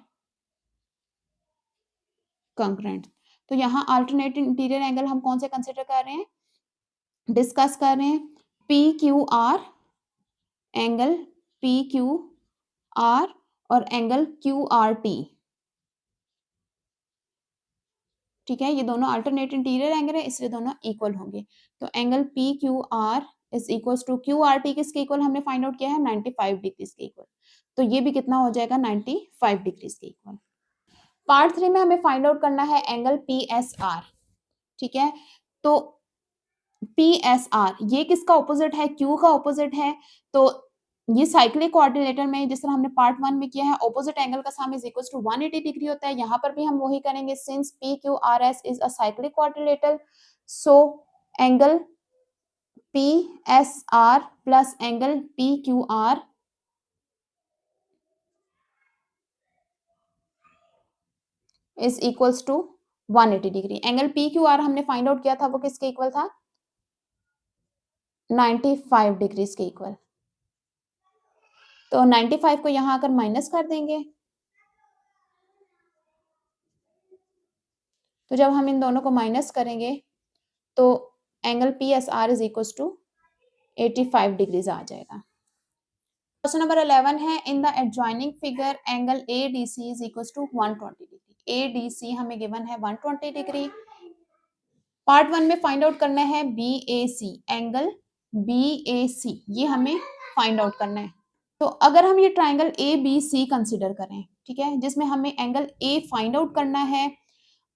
congruent. तो यहाँ alternate interior angle हम कौन से कंसिडर कर रहे हैं, डिस्कस कर रहे हैं, P Q R angle P Q are और एंगल क्यू आर टी, ठीक है। ये दोनों अल्टरनेट इंटीरियर एंगल है, इसलिए दोनों इक्वल होंगे। तो angle P Q R is equal to Q R T किसके इक्वल हमने फाइंड आउट किया है, 95 डिग्री के इक्वल। तो ये भी कितना हो जाएगा, 95 डिग्री के इक्वल। पार्ट 3 में हमें फाइंड आउट करना है एंगल पी एस आर, ठीक है। तो पी एस आर ये किसका ऑपोजिट है, क्यू का ऑपोजिट है। तो ये साइक्लिक कोऑर्डिनेटर में जिस तरह हमने पार्ट 1 में किया है, ऑपोजिट एंगल का sum is equal to 180 degree होता है। यहाँ पर भी हम वही करेंगे, since P Q R S is a cyclic coordinator, so angle P S R plus angle P Q R is equals to 180 degree. Angle P Q R हमने find out किया था, वो किसके इक्वल था, 95 डिग्री के equal. तो 95 को यहां आकर माइनस कर देंगे, तो जब हम इन दोनों को माइनस करेंगे तो angle P S R is equal to 85 degrees आ जाएगा। क्वेश्चन नंबर 11 है, in the adjoining figure angle A D C is equal to 120 degree. A D C हमें गिवन है 120 डिग्री। पार्ट 1 में फाइंड आउट करना है B A C, angle B A C ये हमें फाइंड आउट करना है। तो अगर हम ये triangle A B C consider करें, ठीक है, जिसमें हमें एंगल ए फाइंड आउट करना है।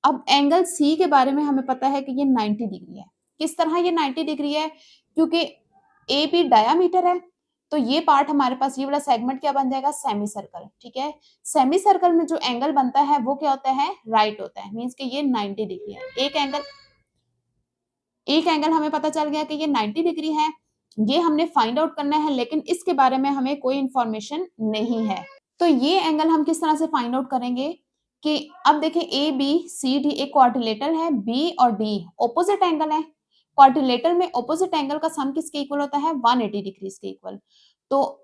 अब एंगल सी के बारे में हमें पता है कि ये 90 डिग्री है। किस तरह ये 90 डिग्री है, क्योंकि ए बी डायामीटर है, तो ये पार्ट हमारे पास ये वाला सेगमेंट क्या बन जाएगा, सेमी सर्कल, ठीक है। सेमी सर्कल में जो एंगल बनता है वो क्या होता है, राइट होता है, मींस कि ये 90 डिग्री है। एक एंगल हमें पता चल गया कि ये 90 डिग्री है, ये हमने फाइंड आउट करना है, लेकिन इसके बारे में हमें कोई इंफॉर्मेशन नहीं है। तो ये एंगल हम किस तरह से फाइंड आउट करेंगे, कि अब देखिए ए बी सी डी एक क्वाड्रिलेटरल है, बी और डी ऑपोजिट एंगल है। क्वाड्रिलेटरल में ऑपोजिट एंगल का सम किसके इक्वल होता है? 180 डिग्रीज के इक्वल। तो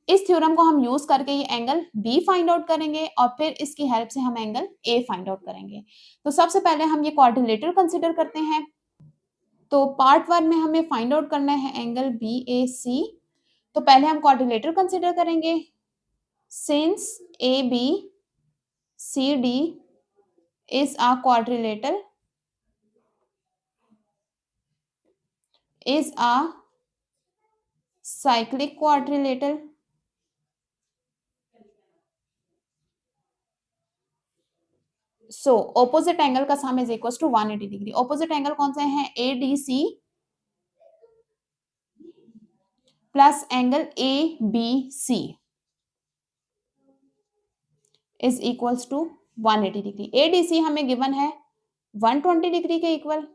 इस थ्योरम को हम यूज करके ये एंगल बी फाइंड आउट करेंगे और फिर इसकी हेल्प से हम एंगल ए फाइंड आउट करेंगे। तो सबसे पहले हम ये क्वाड्रिलेटरल कंसिडर करते हैं। तो पार्ट 1 में हमें फाइंड आउट करना है एंगल बी ए सी। तो पहले हम क्वाड्रिलेटरल कंसिडर करेंगे। Since A B C D is a quadrilateral, is a cyclic quadrilateral, so opposite angle का sum is equals to 180 degree. opposite angle कौन से हैं? ADC plus angle ABC is equals to 180 degree. ADC हमें given है 120 degree के equal.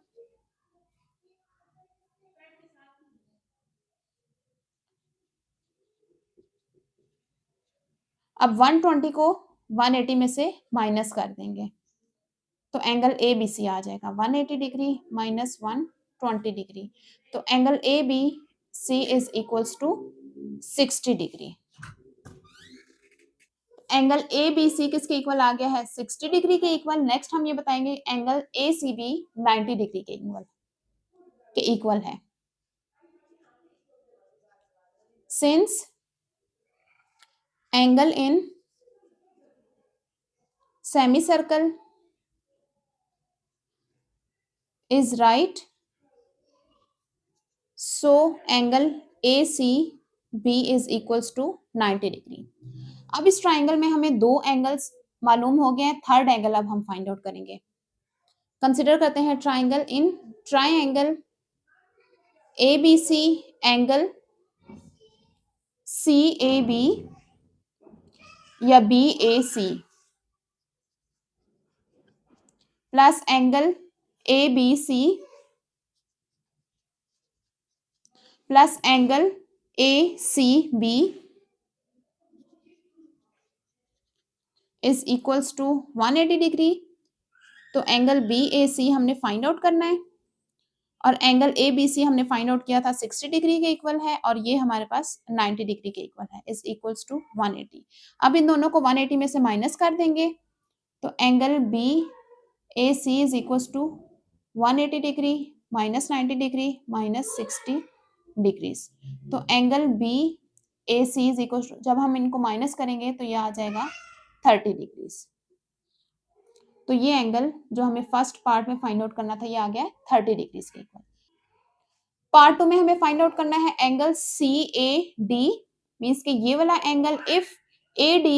अब 120 को 180 में से माइनस कर देंगे तो एंगल ABC आ जाएगा 180 डिग्री माइनस 120 डिग्री। तो angle ABC is equals to 60 degree. Angle ABC किसके इक्वल आ गया है? 60 डिग्री के इक्वल। नेक्स्ट हम ये बताएंगे एंगल ACB 90 डिग्री के इक्वल है। Since angle in semi circle is right, so angle ACB is equals to 90 degree. अब इस ट्राइंगल में हमें दो एंगल्स मालूम हो गए हैं, थर्ड एंगल अब हम फाइंड आउट करेंगे। कंसिडर करते हैं triangle in triangle ABC angle CAB या BAC plus angle ABC plus angle ACB is equals to 180 degree. तो एंगल BAC हमने फाइंड आउट करना है और एंगल ABC हमने फाइंड आउट किया था 60 डिग्री के इक्वल है और ये हमारे पास 90 डिग्री के इक्वल है, इज इक्वल्स टू 180। अब इन दोनों को 180 में से माइनस कर देंगे तो angle BAC is equals to 180 degree minus 90 degree minus 60 degrees. तो angle BAC is equals to, जब हम इनको माइनस करेंगे तो ये आ जाएगा 30 डिग्रीज। तो ये एंगल जो हमें फर्स्ट पार्ट में फाइंड आउट करना था ये आ गया 30 डिग्रीज के इक्वल। पार्ट 2 में हमें फाइंड आउट करना है एंगल CAD, मींस कि ये वाला angle if AD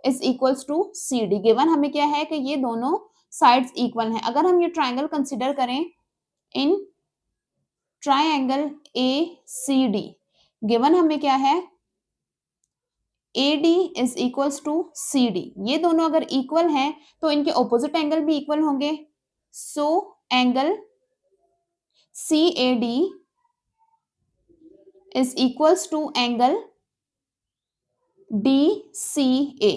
is equals to CD। Given हमें क्या है कि ये दोनों साइड्स इक्वल हैं। अगर हम ये ट्राइंगल कंसिडर करें इन ट्राइंगल ACD, गिवन हमें क्या है? AD is equals to CD। ये दोनों अगर इक्वल हैं तो इनके ऑपोजिट एंगल भी इक्वल होंगे। So angle CAD is equals to angle DCA।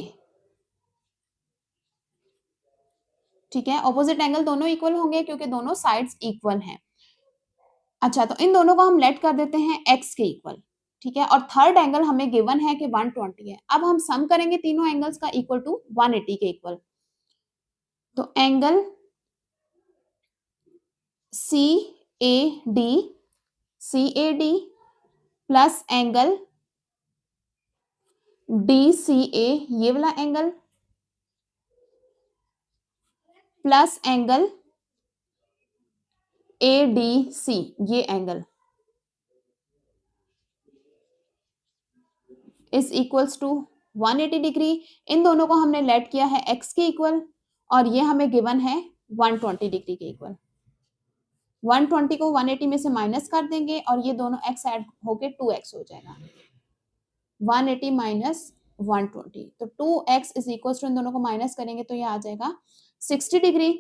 ठीक है, ऑपोजिट एंगल दोनों इक्वल होंगे क्योंकि दोनों साइड्स इक्वल हैं। अच्छा, तो इन दोनों को हम लेट कर देते हैं x के इक्वल। ठीक है, और थर्ड एंगल हमें गिवन है कि 120 है। अब हम सम करेंगे तीनों एंगल्स का इक्वल टू 180 के इक्वल। तो angle CAD plus angle DCA ये वाला एंगल प्लस एंगल ADC ये angle is equals to 180 degree. इन दोनों को हमने लेट किया है x के इक्वल और ये हमें गिवन है 120 डिग्री के इक्वल। 120 को 180 में से माइनस कर देंगे और ये दोनों x ऐड होके 2x हो जाएगा। 180 माइनस 120 तो 2x इज इक्वल टू, इन दोनों को माइनस करेंगे तो ये आ जाएगा 60 डिग्री।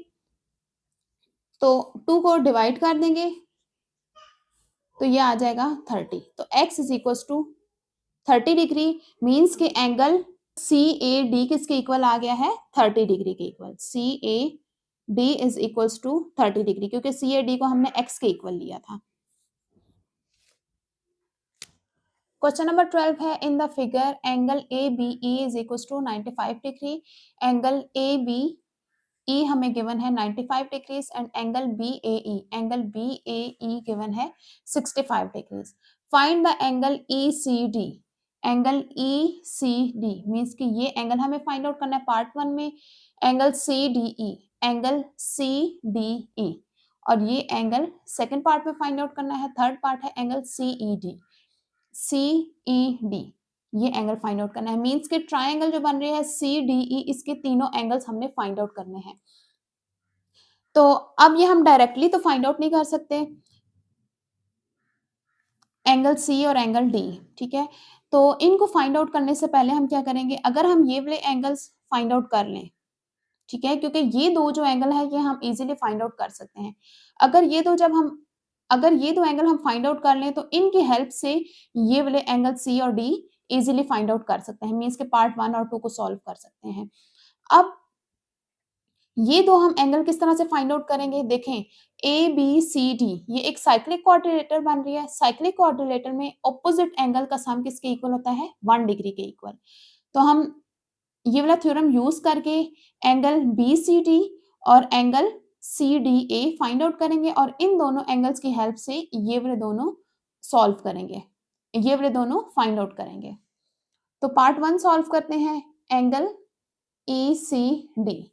तो 2 को डिवाइड कर देंगे तो ये आ जाएगा 30। तो x is equal to 30 degree means के एंगल सी ए डी किसके इक्वल आ गया है 30 डिग्री के equal, C A D is equals to 30 degree, क्योंकि सी ए डी को हमने एक्स के इक्वल लिया था। क्वेश्चन नंबर 12 है, in the figure angle A B E is equals to 95 degree, angle A B E हमें given है 95 degrees and angle B A E given है 65 degrees. Find the angle E C D, angle E C D means कि ये angle हमें find out करना है part 1 में, angle C D E, angle C D E, और ये angle second part में फाइंड आउट करना है, थर्ड पार्ट है angle C E D, C E D, ये एंगल फाइंड आउट करना है। मीन्स कि ट्राइंगल जो बन रही है सी डी ई, इसके तीनों एंगल्स हमने फाइंड आउट करने हैं। तो अब ये हम डायरेक्टली तो फाइंड आउट नहीं कर सकते, एंगल सी और एंगल डी, ठीक है। तो इनको फाइंड आउट करने से पहले हम क्या करेंगे, अगर हम ये वाले एंगल्स फाइंड आउट कर लें, ठीक है, क्योंकि ये दो जो एंगल है ये हम इजीली फाइंड आउट कर सकते हैं। अगर ये दो एंगल हम फाइंड आउट कर लें तो इनकी हेल्प से ये वाले एंगल सी और डी इजीली फाइंड आउट कर सकते हैं, मीन्स के पार्ट 1 और 2 को सॉल्व कर सकते हैं। अब ये दो हम एंगल किस तरह से फाइंड आउट करेंगे, देखें ए बी सी डी, ये एक साइक्लिक क्वाड्रिलेटर बन रही है। साइक्लिक क्वाड्रिलेटर में ऑपोजिट एंगल का सम किसके इक्वल होता है 1 डिग्री के इक्वल। तो हम ये वाला थ्योरम यूज करके एंगल बी सी डी और angle C D A find out करेंगे और इन दोनों एंगल्स की हेल्प से ये वाले दोनों सॉल्व करेंगे, ये वाले दोनों फाइंड आउट करेंगे। तो पार्ट 1 सॉल्व करते हैं, angle E C D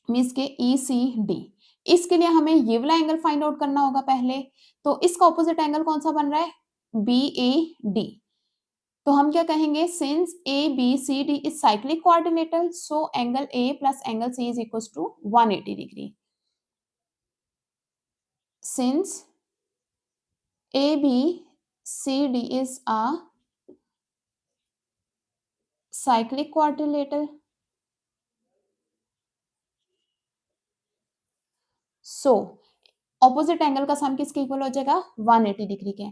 means के ई सी डी, इसके लिए हमें ये वाला एंगल फाइंड आउट करना होगा पहले। तो इसका ऑपोजिट एंगल कौन सा बन रहा है, बी ए डी। तो हम क्या कहेंगे, since A B C D is cyclic quadrilateral, so angle A plus angle C is equal to 180 degree. Since A B C D is a cyclic quadrilateral, so opposite angle का sum किसके equal हो जाएगा 180 degree के।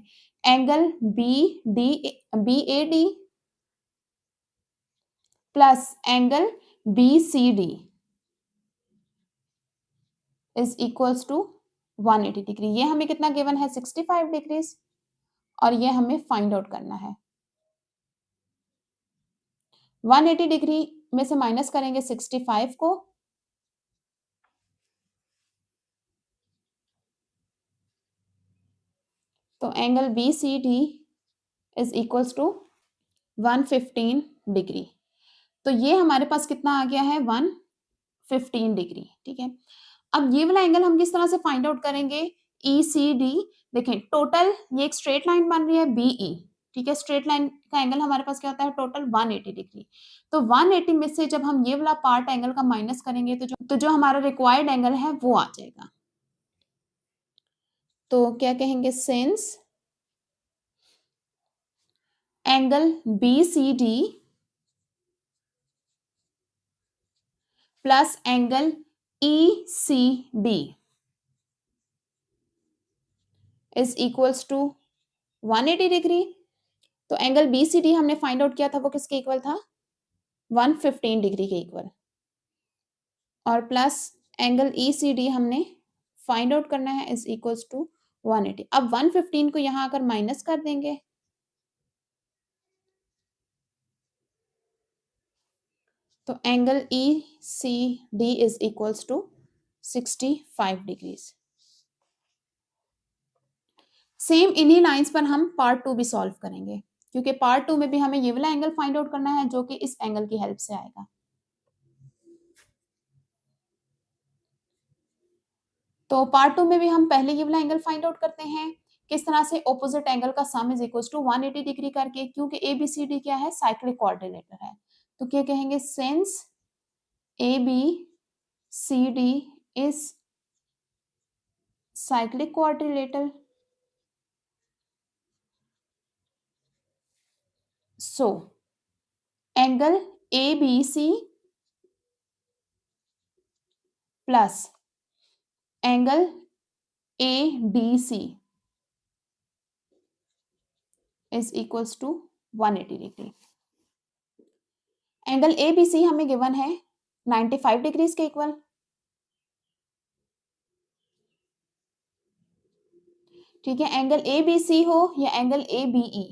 Angle B A D plus angle B C D is equals to 180 degree. ये हमें कितना given है 65 degrees और ये हमें फाइंड आउट करना है। 180 डिग्री में से माइनस करेंगे 65 को, तो angle B C D is equals to 115 degree. तो ये हमारे पास कितना आ गया है 115 डिग्री, ठीक है। अब ये वाला एंगल हम किस तरह से फाइंड आउट करेंगे, ई सी डी, देखें टोटल ये एक स्ट्रेट लाइन बन रही है बीई, ठीक है। स्ट्रेट लाइन का एंगल हमारे पास क्या होता है टोटल 180 डिग्री। तो 180 में से जब हम ये वाला पार्ट एंगल का माइनस करेंगे तो जो हमारा रिक्वायर्ड एंगल है वो आ जाएगा। तो क्या कहेंगे, since angle B C D plus angle E C D is equals to 180 degree. तो एंगल बी सी डी हमने फाइंड आउट किया था वो किसके इक्वल था 115 डिग्री के इक्वल, और plus angle E C D हमने फाइंड आउट करना है इज इक्वल्स टू 180। अब 115 को यहां आकर माइनस कर देंगे, तो angle E C D is equals to 65 degrees. Same इन्हीं लाइंस पर हम पार्ट 2 भी सॉल्व करेंगे, क्योंकि पार्ट 2 में भी हमें ये वाला एंगल फाइंड आउट करना है जो कि इस एंगल की हेल्प से आएगा। तो पार्ट 2 में भी हम पहले ये वाला एंगल फाइंड आउट करते हैं, किस तरह से ऑपोजिट एंगल का sum is equals to 180 degree करके, क्योंकि ए बी सी डी क्या है साइक्लिक क्वाड्रिलेटर है। तो क्या कहेंगे, since A B C D is cyclic quadrilateral, so angle ABC plus angle ADC is equals to 180 degree. Angle A B C हमें given है 95 डिग्रीज के इक्वल। ठीक है, एंगल ए बी सी हो या एंगल ए बी ई,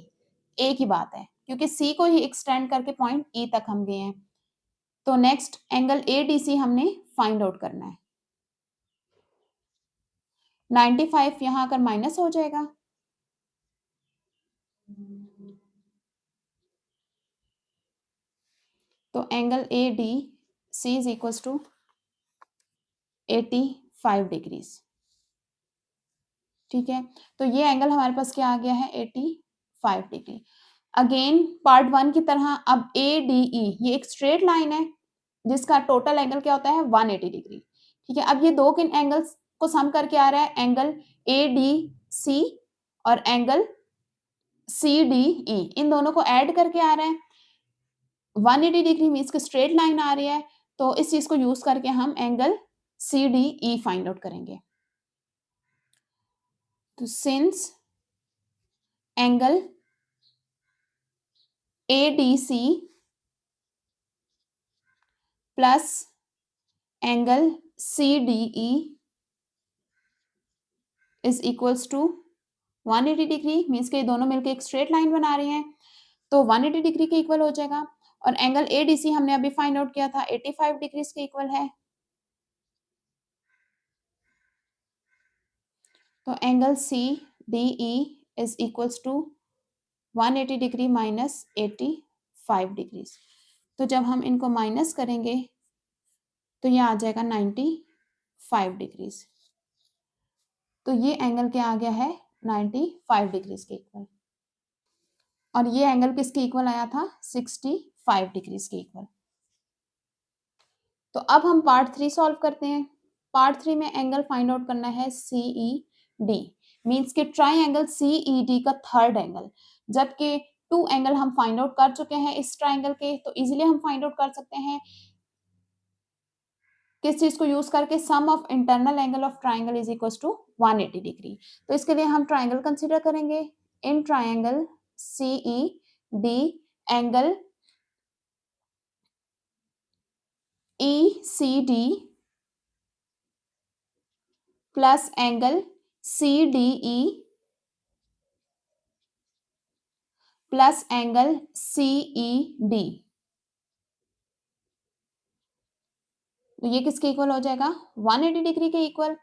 ए की बात है, क्योंकि सी को ही एक्सटेंड करके पॉइंट ई तक हम गए हैं। तो next angle A D C हमने फाइंड आउट करना है। 95 यहां आकर माइनस हो जाएगा, तो angle A D C is equals to 85 degrees. ठीक है, तो ये एंगल हमारे पास क्या आ गया है 85 डिग्री। अगेन पार्ट 1 की तरह अब ए डी ई ये एक स्ट्रेट लाइन है जिसका टोटल एंगल क्या होता है 180 डिग्री। ठीक है, अब ये दो किन एंगल्स को सम करके आ रहा है, एंगल ए डी सी और एंगल सी डी ई, इन दोनों को ऐड करके आ रहा है। 180 डिग्री मीन्स कि स्ट्रेट लाइन आ रही है, तो इस चीज को यूज करके हम angle C D E find out करेंगे। तो since angle A D C plus angle C D E is equals to 180 degree, means के दोनों मिलकर एक स्ट्रेट लाइन बना रहे हैं, तो 180 डिग्री के इक्वल हो जाएगा। और एंगल ए डी सी हमने अभी फाइंड आउट किया था 85 डिग्रीज के इक्वल है, तो angle C D E is equals to 180 degree minus 85 degrees. तो जब हम इनको माइनस करेंगे तो ये आ जाएगा 95 डिग्रीज। तो ये एंगल क्या आ गया है 95 डिग्रीज के इक्वल, और ये एंगल किसके इक्वल आया था 65 डिग्रीज के इक्वल। तो अब हम पार्ट 3 सॉल्व करते हैं। पार्ट 3 में एंगल फाइंड आउट करना है सीई डी, मीन्स के ट्राइंगल सीई डी का थर्ड एंगल। जबकि 2 एंगल हम फाइंड आउट कर चुके हैं इस ट्राइंगल के, तो इजीली हम फाइंड आउट कर सकते हैं किस चीज को यूज करके, sum of internal angle of triangle is equal to 180 degree. तो इसके लिए हम ट्राइंगल कंसीडर करेंगे। In triangle C E D angle E C D plus angle C D E plus angle C E D, तो ये किसके इक्वल हो जाएगा 180 डिग्री के इक्वल।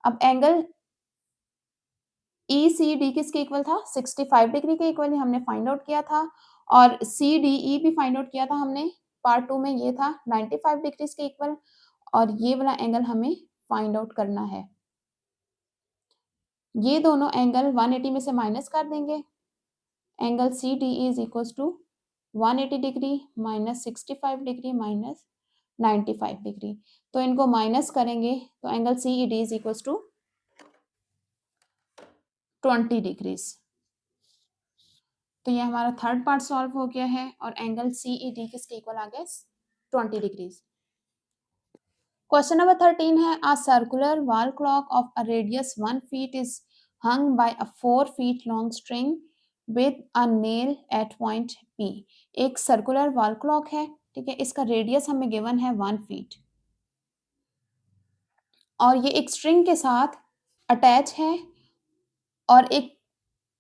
अब एंगल ई सी डी किसके इक्वल था 65 डिग्री के इक्वल, हमने फाइंड आउट किया था। और सी डी ई भी फाइंड आउट किया था हमने पार्ट 2 में, ये था 95 डिग्रीज के इक्वल। और ये वाला एंगल हमें फाइंड आउट करना है। ये दोनों एंगल 180 में से माइनस कर देंगे, angle C D E is equal to 180 degree minus 65 degree minus 95 degree. तो इनको माइनस करेंगे तो angle C E D is equal to 20 degrees. तो ये हमारा थर्ड पार्ट सॉल्व हो गया है, और एंगल सी ई डी किसके इक्वल आ गया 20 डिग्रीज। क्वेश्चन नंबर 13 है, a circular wall clock of a radius 1 feet is hung by a 4 feet long string with a nail at point P. एक circular wall clock है, ठीक है, इसका radius हमें गिवन है 1 फीट, और ये एक स्ट्रिंग के साथ अटैच है और एक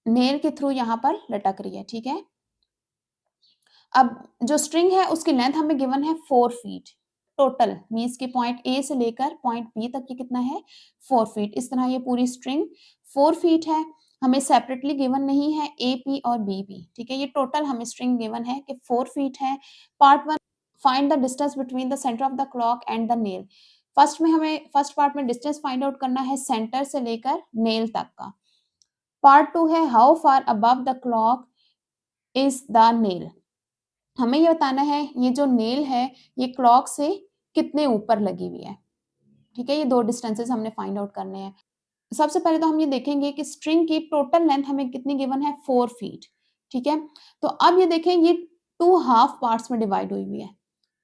नेल के थ्रू यहाँ पर लटक रही है। ठीक है, अब जो स्ट्रिंग है उसकी लेंथ हमें गिवन है 4 फीट टोटल, मीन्स के पॉइंट ए से लेकर पॉइंट बी तक ये कितना है 4 फीट। इस तरह ये पूरी स्ट्रिंग 4 फीट है, हमें सेपरेटली गिवन नहीं है ए पी और बी पी। ठीक है, ये टोटल हमें स्ट्रिंग गिवन है कि 4 फीट है। Part 1, find the distance between the centre of the clock and the nail. First part में डिस्टेंस फाइंड आउट करना है सेंटर से लेकर नेल तक का। पार्ट 2 है, how far above the clock is the nail. हमें ये बताना है ये जो नेल है ये क्लॉक से कितने ऊपर लगी हुई है। ठीक है, ये दो डिस्टेंसेस हमने फाइंड आउट करने हैं। सबसे पहले तो हम ये देखेंगे कि स्ट्रिंग की टोटल लेंथ हमें कितनी गिवन है 4 फीट। ठीक है, तो अब ये देखें ये 2 हाफ पार्ट्स में डिवाइड हुई हुई है।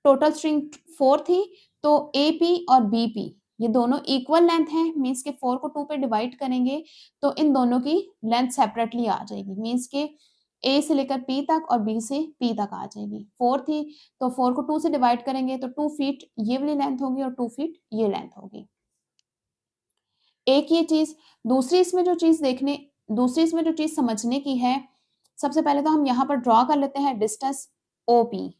टोटल स्ट्रिंग 4 थी, तो ए पी और बी पी ये दोनों इक्वल लेंथ है, मीन्स के 4 को 2 पे डिवाइड करेंगे तो इन दोनों की लेंथ सेपरेटली आ जाएगी। मीन्स के ए से लेकर पी तक और बी से पी तक आ जाएगी। 4 थी तो 4 को 2 से डिवाइड करेंगे तो 2 फीट ये वाली लेंथ होगी और 2 फीट ये लेंथ होगी। एक ये चीज, दूसरी इसमें जो चीज समझने की है, सबसे पहले तो हम यहाँ पर ड्रॉ कर लेते हैं डिस्टेंस ओपी।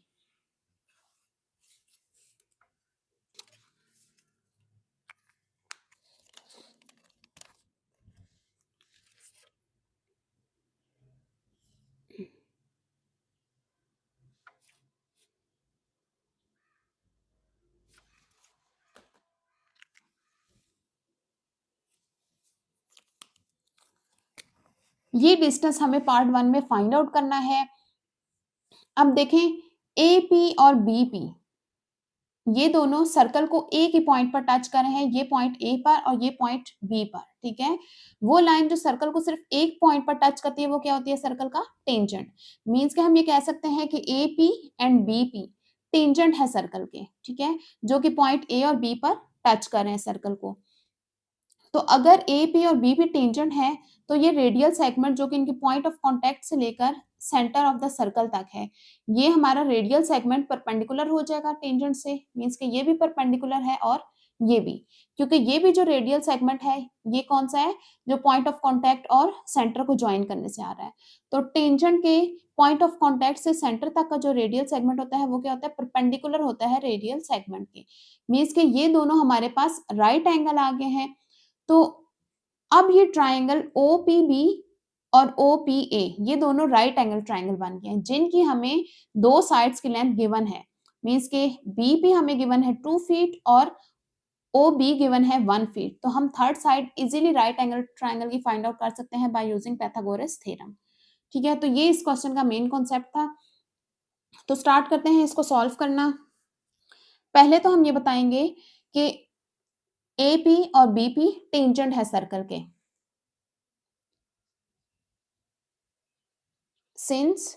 ये डिस्टेंस हमें पार्ट 1 में फाइंड आउट करना है। अब देखें ए पी और बी पी ये दोनों सर्कल को एक ही पॉइंट पर टच कर रहे हैं, ये पॉइंट ए पर और ये पॉइंट बी पर, ठीक है। वो लाइन जो सर्कल को सिर्फ एक पॉइंट पर टच करती है वो क्या होती है, सर्कल का टेंजेंट। मींस कि हम ये कह सकते हैं कि A P and B P tangent है सर्कल के, ठीक है, जो कि पॉइंट ए और बी पर टच कर रहे हैं सर्कल को। तो अगर ए पी और बी पी टेंजेंट है तो ये रेडियल सेगमेंट जो कि इनके पॉइंट ऑफ कांटेक्ट से लेकर सेंटर ऑफ द सर्कल तक है, ये हमारा रेडियल सेगमेंट परपेंडिकुलर हो जाएगा टेंजेंट से। मींस कि ये भी परपेंडिकुलर है और ये भी, क्योंकि ये भी जो रेडियल सेगमेंट है ये कौन सा है, जो पॉइंट ऑफ कांटेक्ट और सेंटर को ज्वाइन करने से आ रहा है। तो टेंजेंट के पॉइंट ऑफ कांटेक्ट से सेंटर तक का जो रेडियल सेगमेंट होता है वो क्या होता है, परपेंडिकुलर होता है रेडियल सेगमेंट के। मींस कि ये दोनों हमारे पास राइट एंगल आ गए हैं। तो अब ये ट्राइंगल OPB और OPA ये दोनों राइट एंगल ट्राइंगल बन गए हैं, जिनकी हमें दो साइड्स की लेंथ गिवन है। मींस के BP हमें गिवन है 2 फीट और OB गिवन है 1 फीट। तो हम third side easily right angle triangle की फाइंड आउट कर सकते हैं बाय यूजिंग पाइथागोरस थ्योरम, ठीक है। तो ये इस क्वेश्चन का मेन कॉन्सेप्ट था। तो स्टार्ट करते हैं इसको सॉल्व करना। पहले तो हम ये बताएंगे कि AP और BP टेंजेंट है सर्कल के। Since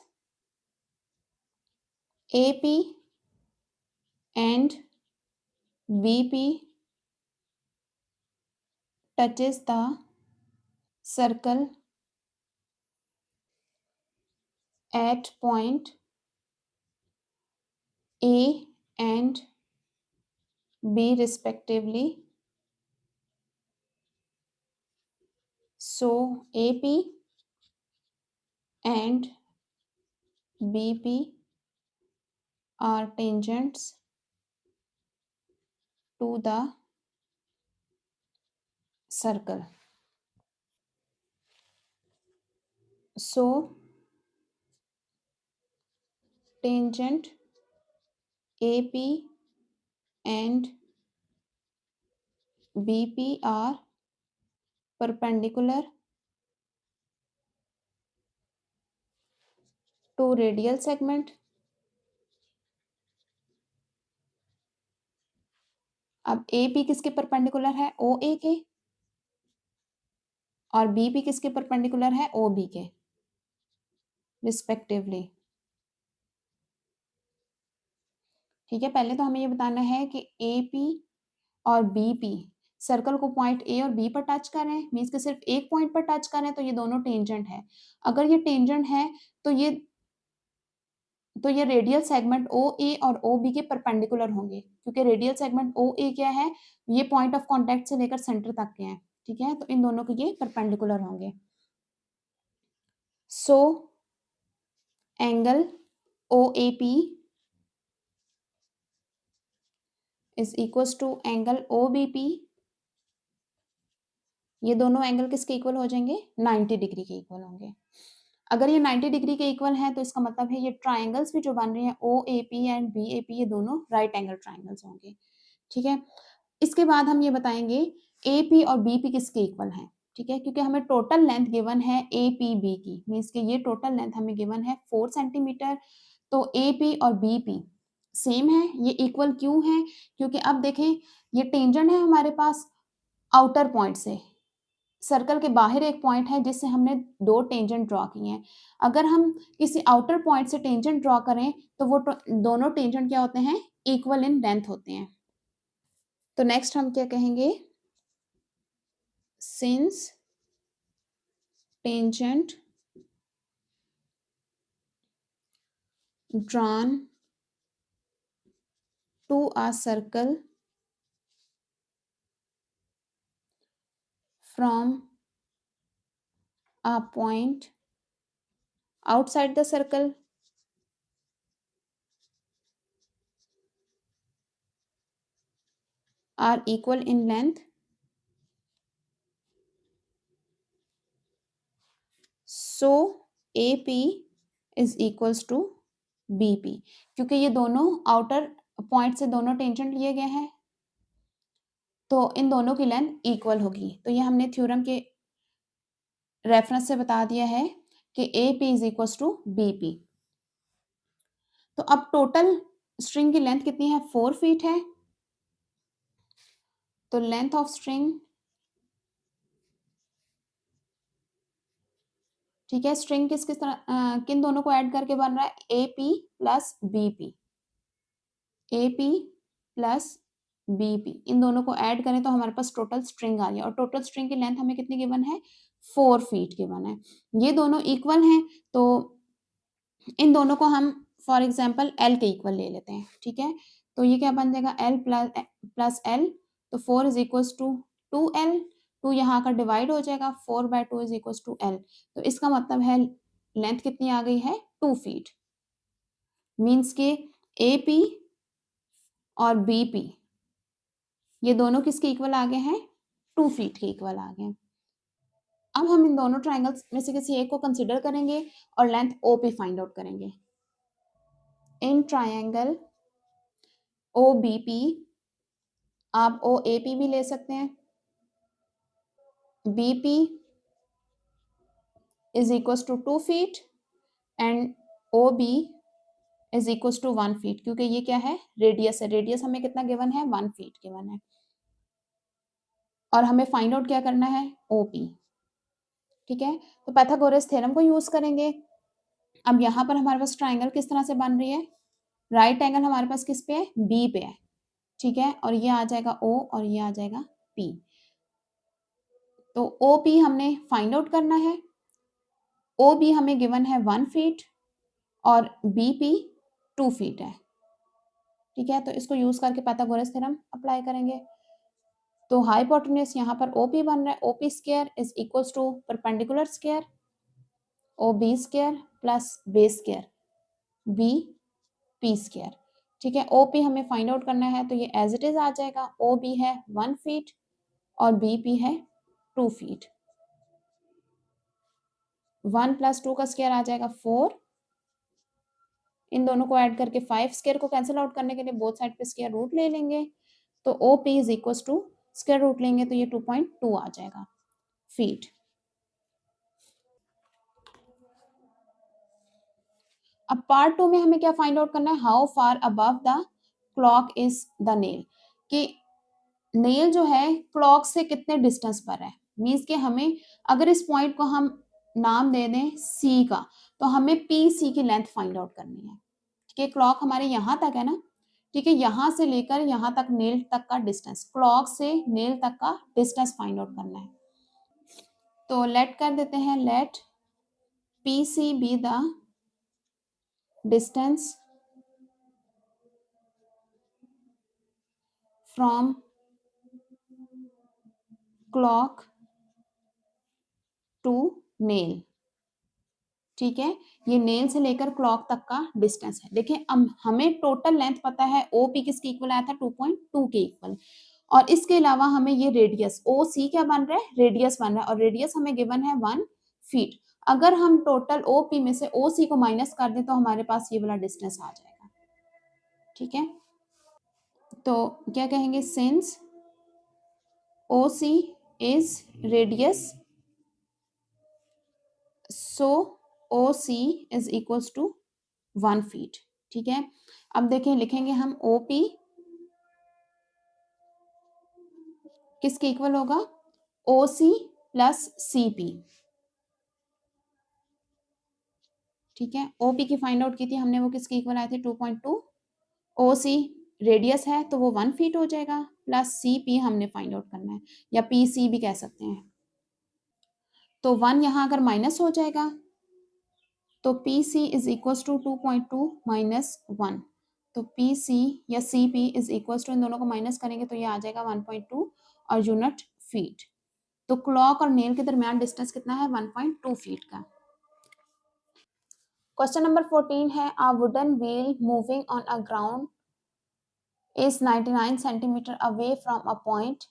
AP and BP touches the circle at point A and B respectively, so AP and BP are tangents to the circle. So tangent AP and BP are perpendicular to radial segment. अब AP किसके perpendicular है, OA के, और BP किसके perpendicular है, OB के respectively, ठीक है। पहले तो हमें ये बताना है कि AP और BP सर्कल को पॉइंट A और B पर टच कर रहे हैं, मींस कि सिर्फ एक पॉइंट पर टच कर रहे हैं, तो ये दोनों टेंजेंट है। अगर ये टेंजेंट है तो ये रेडियल सेगमेंट OA और OB के परपेंडिकुलर होंगे, क्योंकि रेडियल सेगमेंट OA क्या है, ये पॉइंट ऑफ कांटेक्ट से लेकर सेंटर तक के हैं, ठीक है। तो इन दोनों के ये परपेंडिकुलर होंगे। So angle OAP is equal to angle OBP। ये दोनों एंगल किसके इक्वल हो जाएंगे, 90 डिग्री के इक्वल होंगे। अगर ये 90 डिग्री के इक्वल हैं तो इसका मतलब है ये ट्राइंगल्स भी जो बन रहे हैं OAP एंड BAP ये दोनों राइट एंगल ट्राइंगल्स होंगे, ठीक है। इसके बाद हम ये बताएंगे AP और BP किसके इक्वल हैं, ठीक है, क्योंकि हमें टोटल लेंथ गिवन है APB की, मींस कि ये टोटल लेंथ हमें गिवन है 4 सेंटीमीटर। तो AP और BP सेम है, ये इक्वल क्यों है, क्योंकि अब देखें ये टेंजेंट है हमारे पास आउटर पॉइंट से, सर्कल के बाहर एक पॉइंट है जिससे हमने दो टेंजेंट ड्रॉ किए हैं। अगर हम किसी आउटर पॉइंट से टेंजेंट ड्रॉ करें तो वो दोनों टेंजेंट क्या होते हैं, इक्वल इन लेंथ होते हैं। तो नेक्स्ट हम क्या कहेंगे, since tangent drawn to a circle from a point outside the circle are equal in length, so AP is equals to BP। क्योंकि ये दोनों आउटर पॉइंट से दोनों टेंजेंट लिए गए हैं तो इन दोनों की लेंथ इक्वल होगी। तो ये हमने थ्योरम के रेफरेंस से बता दिया है कि AP is equals to BP। तो अब टोटल स्ट्रिंग की लेंथ कितनी है? 4 फीट है। तो लेंथ ऑफ स्ट्रिंग, ठीक है, स्ट्रिंग किस किस तरह किन दोनों को ऐड करके बन रहा है? AP plus BP। AP plus BP इन दोनों को ऐड करें तो हमारे पास टोटल स्ट्रिंग आ रही है और टोटल स्ट्रिंग की लेंथ हमें कितनी गिवन है? 4 फीट गिवन है। ये दोनों इक्वल हैं तो इन दोनों को हम फॉर एग्जांपल L के इक्वल ले लेते हैं, ठीक है। तो ये क्या बन जाएगा? L प्लस L, तो 4 इज इक्वल्स टू 2L। 2 यहाँ का डिवाइड हो जाएगा, 4/2 इज इक्वल्स टू L। तो इसका मतलब है लेंथ कितनी आ गई है? 2 फीट। मीन्स के AP और BP ये दोनों किसके इक्वल आ गए हैं? 2 फीट के इक्वल आ गए। अब हम इन दोनों ट्राइंगल्स में से किसी एक को कंसिडर करेंगे और लेंथ OP फाइंड आउट करेंगे। इन ट्राइंगल OBP, आप OAP भी ले सकते हैं। BP is equals to 2 feet and OB is equals to 1 feet, क्योंकि ये क्या है? रेडियस है। रेडियस हमें कितना गिवन है? 1 फीट गिवन है। और हमें फाइंड आउट क्या करना है? OP, ठीक है। तो पाइथागोरस थ्योरम को यूज करेंगे। अब यहाँ पर हमारे पास ट्राइंगल किस तरह से बन रही है? राइट एंगल हमारे पास किस पे है? B पे है, ठीक है। और ये आ जाएगा O और ये आ जाएगा P। तो OP हमने फाइंड आउट करना है। OB हमें गिवन है 1 फीट और BP 2 फीट है, ठीक है। तो इसको यूज करके पाइथागोरस थ्योरम अप्लाई करेंगे। तो हाइपोटेन्यूज यहाँ पर OP बन रहा है, OP square is equals to perpendicular square OB square plus base square BP square, ठीक है। OP हमें फाइंड आउट करना है तो ये एज इट इज आ जाएगा। OB है 1 फीट और BP है 2 फीट। 1 प्लस 2 का स्क्वायर आ जाएगा 4। इन दोनों को ऐड करके 5, स्क्वायर को कैंसिल आउट करने के लिए बोथ साइड पे स्क्वायर रूट ले लेंगे। तो OP is equals to square root लेंगे तो ये 2.2 आ जाएगा फीट। अब पार्ट 2 में हमें क्या फाइंड आउट करना है? How far above the clock is the nail, कि नेल जो है क्लॉक से कितने डिस्टेंस पर है। मीन्स कि हमें अगर इस पॉइंट को हम नाम दे दें C का, तो हमें PC की लेंथ फाइंड आउट करनी है, ठीक है। क्लॉक हमारे यहाँ तक है ना, ठीक है। यहाँ से लेकर यहाँ तक नेल तक का डिस्टेंस, क्लॉक से नेल तक का डिस्टेंस फाइंड आउट करना है। तो लेट कर देते हैं, let PC be the distance from clock to nail, ठीक है। ये नेल से लेकर क्लॉक तक का डिस्टेंस है। देखिए अब हमें टोटल लेंथ पता है, OP किसके इक्वल आया था? 2.2 के इक्वल। और इसके अलावा हमें ये रेडियस OC क्या बन रहा है? रेडियस बन रहा है और रेडियस हमें गिवन है 1 फीट। अगर हम टोटल OP में से OC को माइनस कर दें तो हमारे पास ये वाला डिस्टेंस आ जाएगा, ठीक है। तो क्या कहेंगे? Since OC is radius, so OC is equals to 1 feet, ठीक है। अब देखें, लिखेंगे हम OP किसके इक्वल होगा? OC प्लस CP, ठीक है। OP की फाइंड आउट की थी हमने, वो किसके इक्वल आए थे? 2.2। OC रेडियस है तो वो 1 फीट हो जाएगा, प्लस CP हमने फाइंड आउट करना है या PC भी कह सकते हैं। तो 1 यहाँ अगर माइनस हो जाएगा तो P C is equal to 2.2 minus 1, तो पी सी या C P is equal to, इन दोनों को माइनस करेंगे तो ये आ जाएगा 1.2 और यूनिट फीट। तो क्लॉक और नेल के दरमियान डिस्टेंस कितना है, 1.2 फीट का। क्वेश्चन नंबर 14 है, a wooden wheel moving on a ground is 99 centimetre away from a point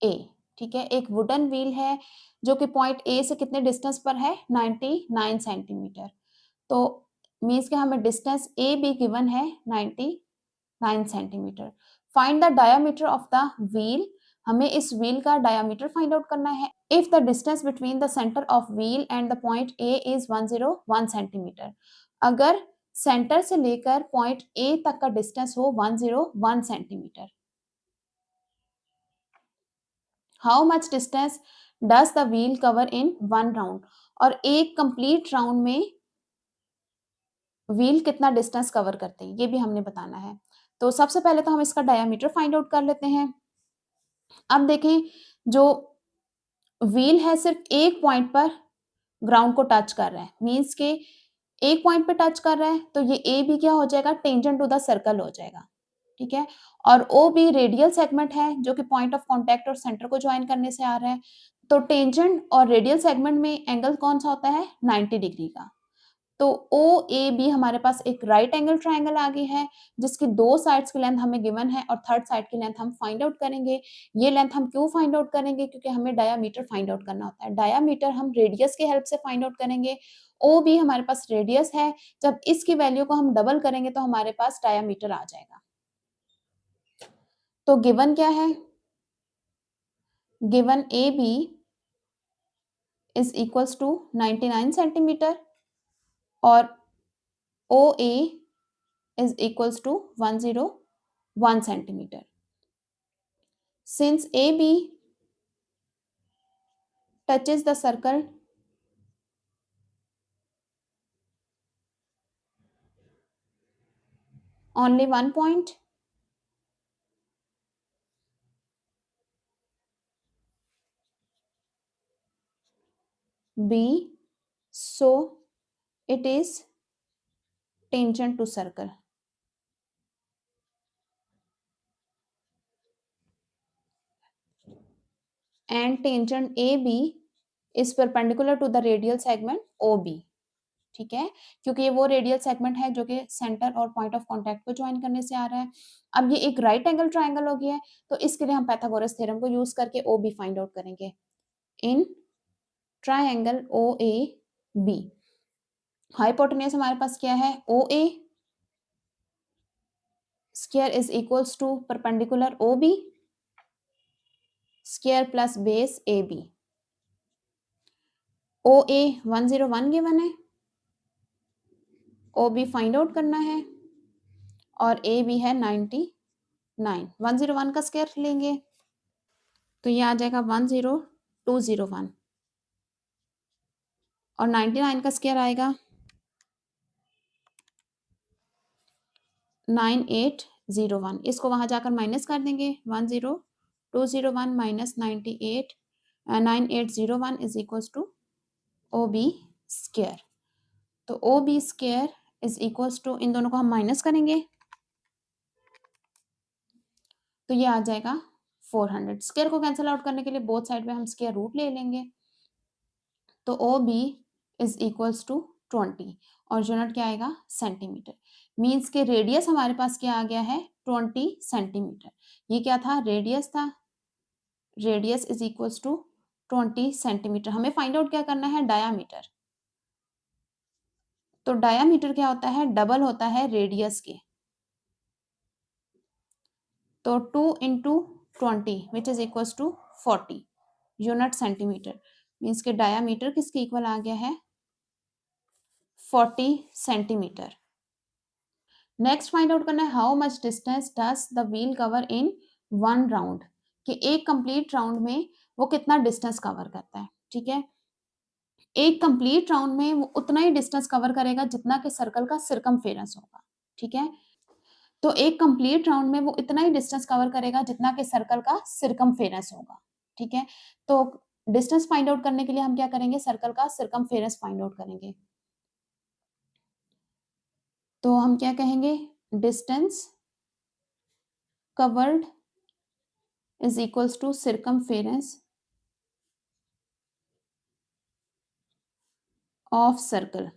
A. ठीक है, एक वुडन व्हील है जो कि पॉइंट ए से कितने डिस्टेंस पर है, 99 सेंटीमीटर। तो मीन्स कि हमें डिस्टेंस ए बी गिवन है 99 centimetre. Find the diameter of the wheel, हमें इस व्हील का डायामीटर फाइंड आउट करना है। If the distance between the centre of wheel and the point A is 101 centimetre, अगर सेंटर से लेकर पॉइंट ए तक का डिस्टेंस हो 101 centimetre, how much distance does the wheel cover in one round, और एक कंप्लीट राउंड में wheel कितना डिस्टेंस कवर करते हैं, ये भी हमने बताना है। तो सबसे पहले तो हम इसका डायामीटर फाइंड आउट कर लेते हैं। अब देखें, जो व्हील है सिर्फ एक पॉइंट पर ग्राउंड को टच कर रहा है, मींस के एक पॉइंट पे टच कर रहा है, तो ये ए बी क्या हो जाएगा, टेंजेंट टू द सर्कल हो जाएगा। ठीक है, और ओ बी रेडियल सेगमेंट है जो कि पॉइंट ऑफ कांटेक्ट और सेंटर को ज्वाइन करने से आ रहा है। तो टेंजेंट और रेडियल सेगमेंट में एंगल कौन सा होता है, 90 डिग्री का। तो ओ ए बी हमारे पास एक राइट एंगल ट्राइंगल आ गई है, जिसकी दो साइड्स की लेंथ हमें गिवन है और थर्ड साइड की लेंथ हम फाइंड आउट करेंगे। ये लेंथ हम क्यों फाइंड आउट करेंगे, क्योंकि हमें डायामीटर फाइंड आउट करना होता है। डायामीटर हम रेडियस के हेल्प से फाइंड आउट करेंगे। ओ बी हमारे पास रेडियस है, जब इसकी वैल्यू को हम डबल करेंगे तो हमारे पास डायामीटर आ जाएगा। तो गिवन क्या है, given A B is equals to 99 centimetre और O A is equals to 101 centimeter. Since AB touches the circle only one point, B, so it is tangent to circle. And tangent AB is perpendicular to the radial segment OB. ठीक है, क्योंकि ये वो radial segment है जो कि centre और point of contact को ज्वाइन करने से आ रहा है। अब ये एक राइट एंगल ट्राइंगल हो गया है, तो इसके लिए हम पाइथागोरस थ्योरम को यूज करके ओ बी फाइंड आउट करेंगे। In triangle O A B, hypotenuse हमारे पास क्या है, O A square is equals to perpendicular O B square plus base A B. O A 101 given है, ओ बी फाइंड आउट करना है और A B है 99। 101 का स्क्वायर लेंगे तो ये आ जाएगा 10201 और 99 का स्क्वायर आएगा 9801। इसको वहां जाकर माइनस कर देंगे, 10201 minus 9801 is equals to O B square. तो O B square is equals to, इन दोनों को हम माइनस करेंगे तो ये आ जाएगा 400। स्क्वायर को कैंसिल आउट करने के लिए बोथ साइड में हम स्क्वायर रूट ले लेंगे। तो O B is equals to 20 और यूनिट क्या आएगा, सेंटीमीटर। मीन्स के रेडियस हमारे पास क्या आ गया है, 20 सेंटीमीटर। ये क्या था, रेडियस था, radius is equals to 20 centimetre. हमें फाइंड आउट क्या करना है, डायामीटर। तो डायामीटर क्या होता है, डबल होता है रेडियस के। तो 2 into 20 which is equals to 40 unit centimetre. Means के डायामीटर किसके इक्वल आ गया है, 40 सेंटीमीटर। नेक्स्ट फाइंड आउट करना है, how much distance does the wheel cover in one round, कि एक कंप्लीट राउंड में वो कितना डिस्टेंस कवर करता है। ठीक है, एक कंप्लीट राउंड में वो उतना ही डिस्टेंस कवर करेगा जितना कि सर्कल का सिरकमफेरेंस होगा। ठीक है, तो एक कंप्लीट राउंड में वो इतना ही डिस्टेंस कवर करेगा जितना कि सर्कल का सिरकमफेरेंस होगा। ठीक है, तो डिस्टेंस फाइंड आउट करने के लिए हम क्या करेंगे, सर्कल का सिरकमफेरेंस फाइंड आउट करेंगे। तो हम क्या कहेंगे, distance covered is equals to circumference of circle.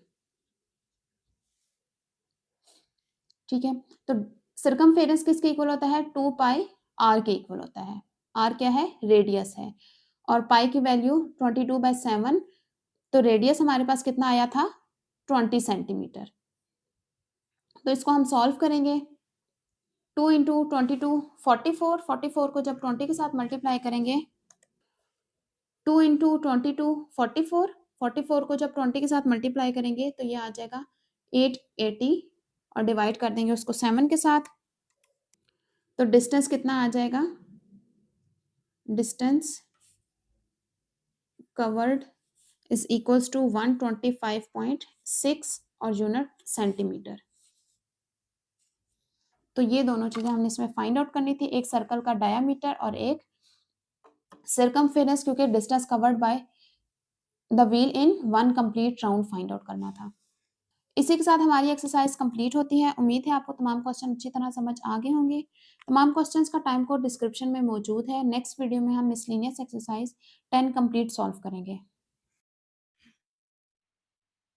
ठीक है, तो सर्कमफेरेंस किसके इक्वल होता है, 2 पाई आर के इक्वल होता है। आर क्या है, रेडियस है, और पाई की वैल्यू 22/7, तो रेडियस हमारे पास कितना आया था, 20 सेंटीमीटर। तो इसको हम सॉल्व करेंगे, 2 इंटू 22 44, 44 को जब 20 के साथ मल्टीप्लाई करेंगे, 2 इंटू 22 44, 44 को जब 20 के साथ मल्टीप्लाई करेंगे तो ये आ जाएगा 880, और डिवाइड कर देंगे उसको 7 के साथ, तो डिस्टेंस कितना आ जाएगा, distance covered is equals to 125.6 और यूनिट सेंटीमीटर। तो ये दोनों चीजें हमने इसमें फाइंड आउट करनी थी, एक सर्कल का डायामीटर और एक सर्कमफेरेंस, क्योंकि distance covered by the wheel in one complete round find out करना था। इसी के साथ हमारी एक्सरसाइज कंप्लीट होती है। उम्मीद है आपको तमाम क्वेश्चन अच्छी तरह समझ आ गए होंगे। तमाम क्वेश्चंस का टाइम कोड डिस्क्रिप्शन में मौजूद है। नेक्स्ट वीडियो में हम मिसलेनियस एक्सरसाइज 10 कंप्लीट सॉल्व करेंगे।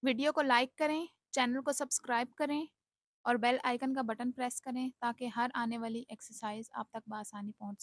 वीडियो को लाइक करें, चैनल को सब्सक्राइब करें और बेल आइकन का बटन प्रेस करें ताकि हर आने वाली एक्सरसाइज आप तक बआसानी पहुंच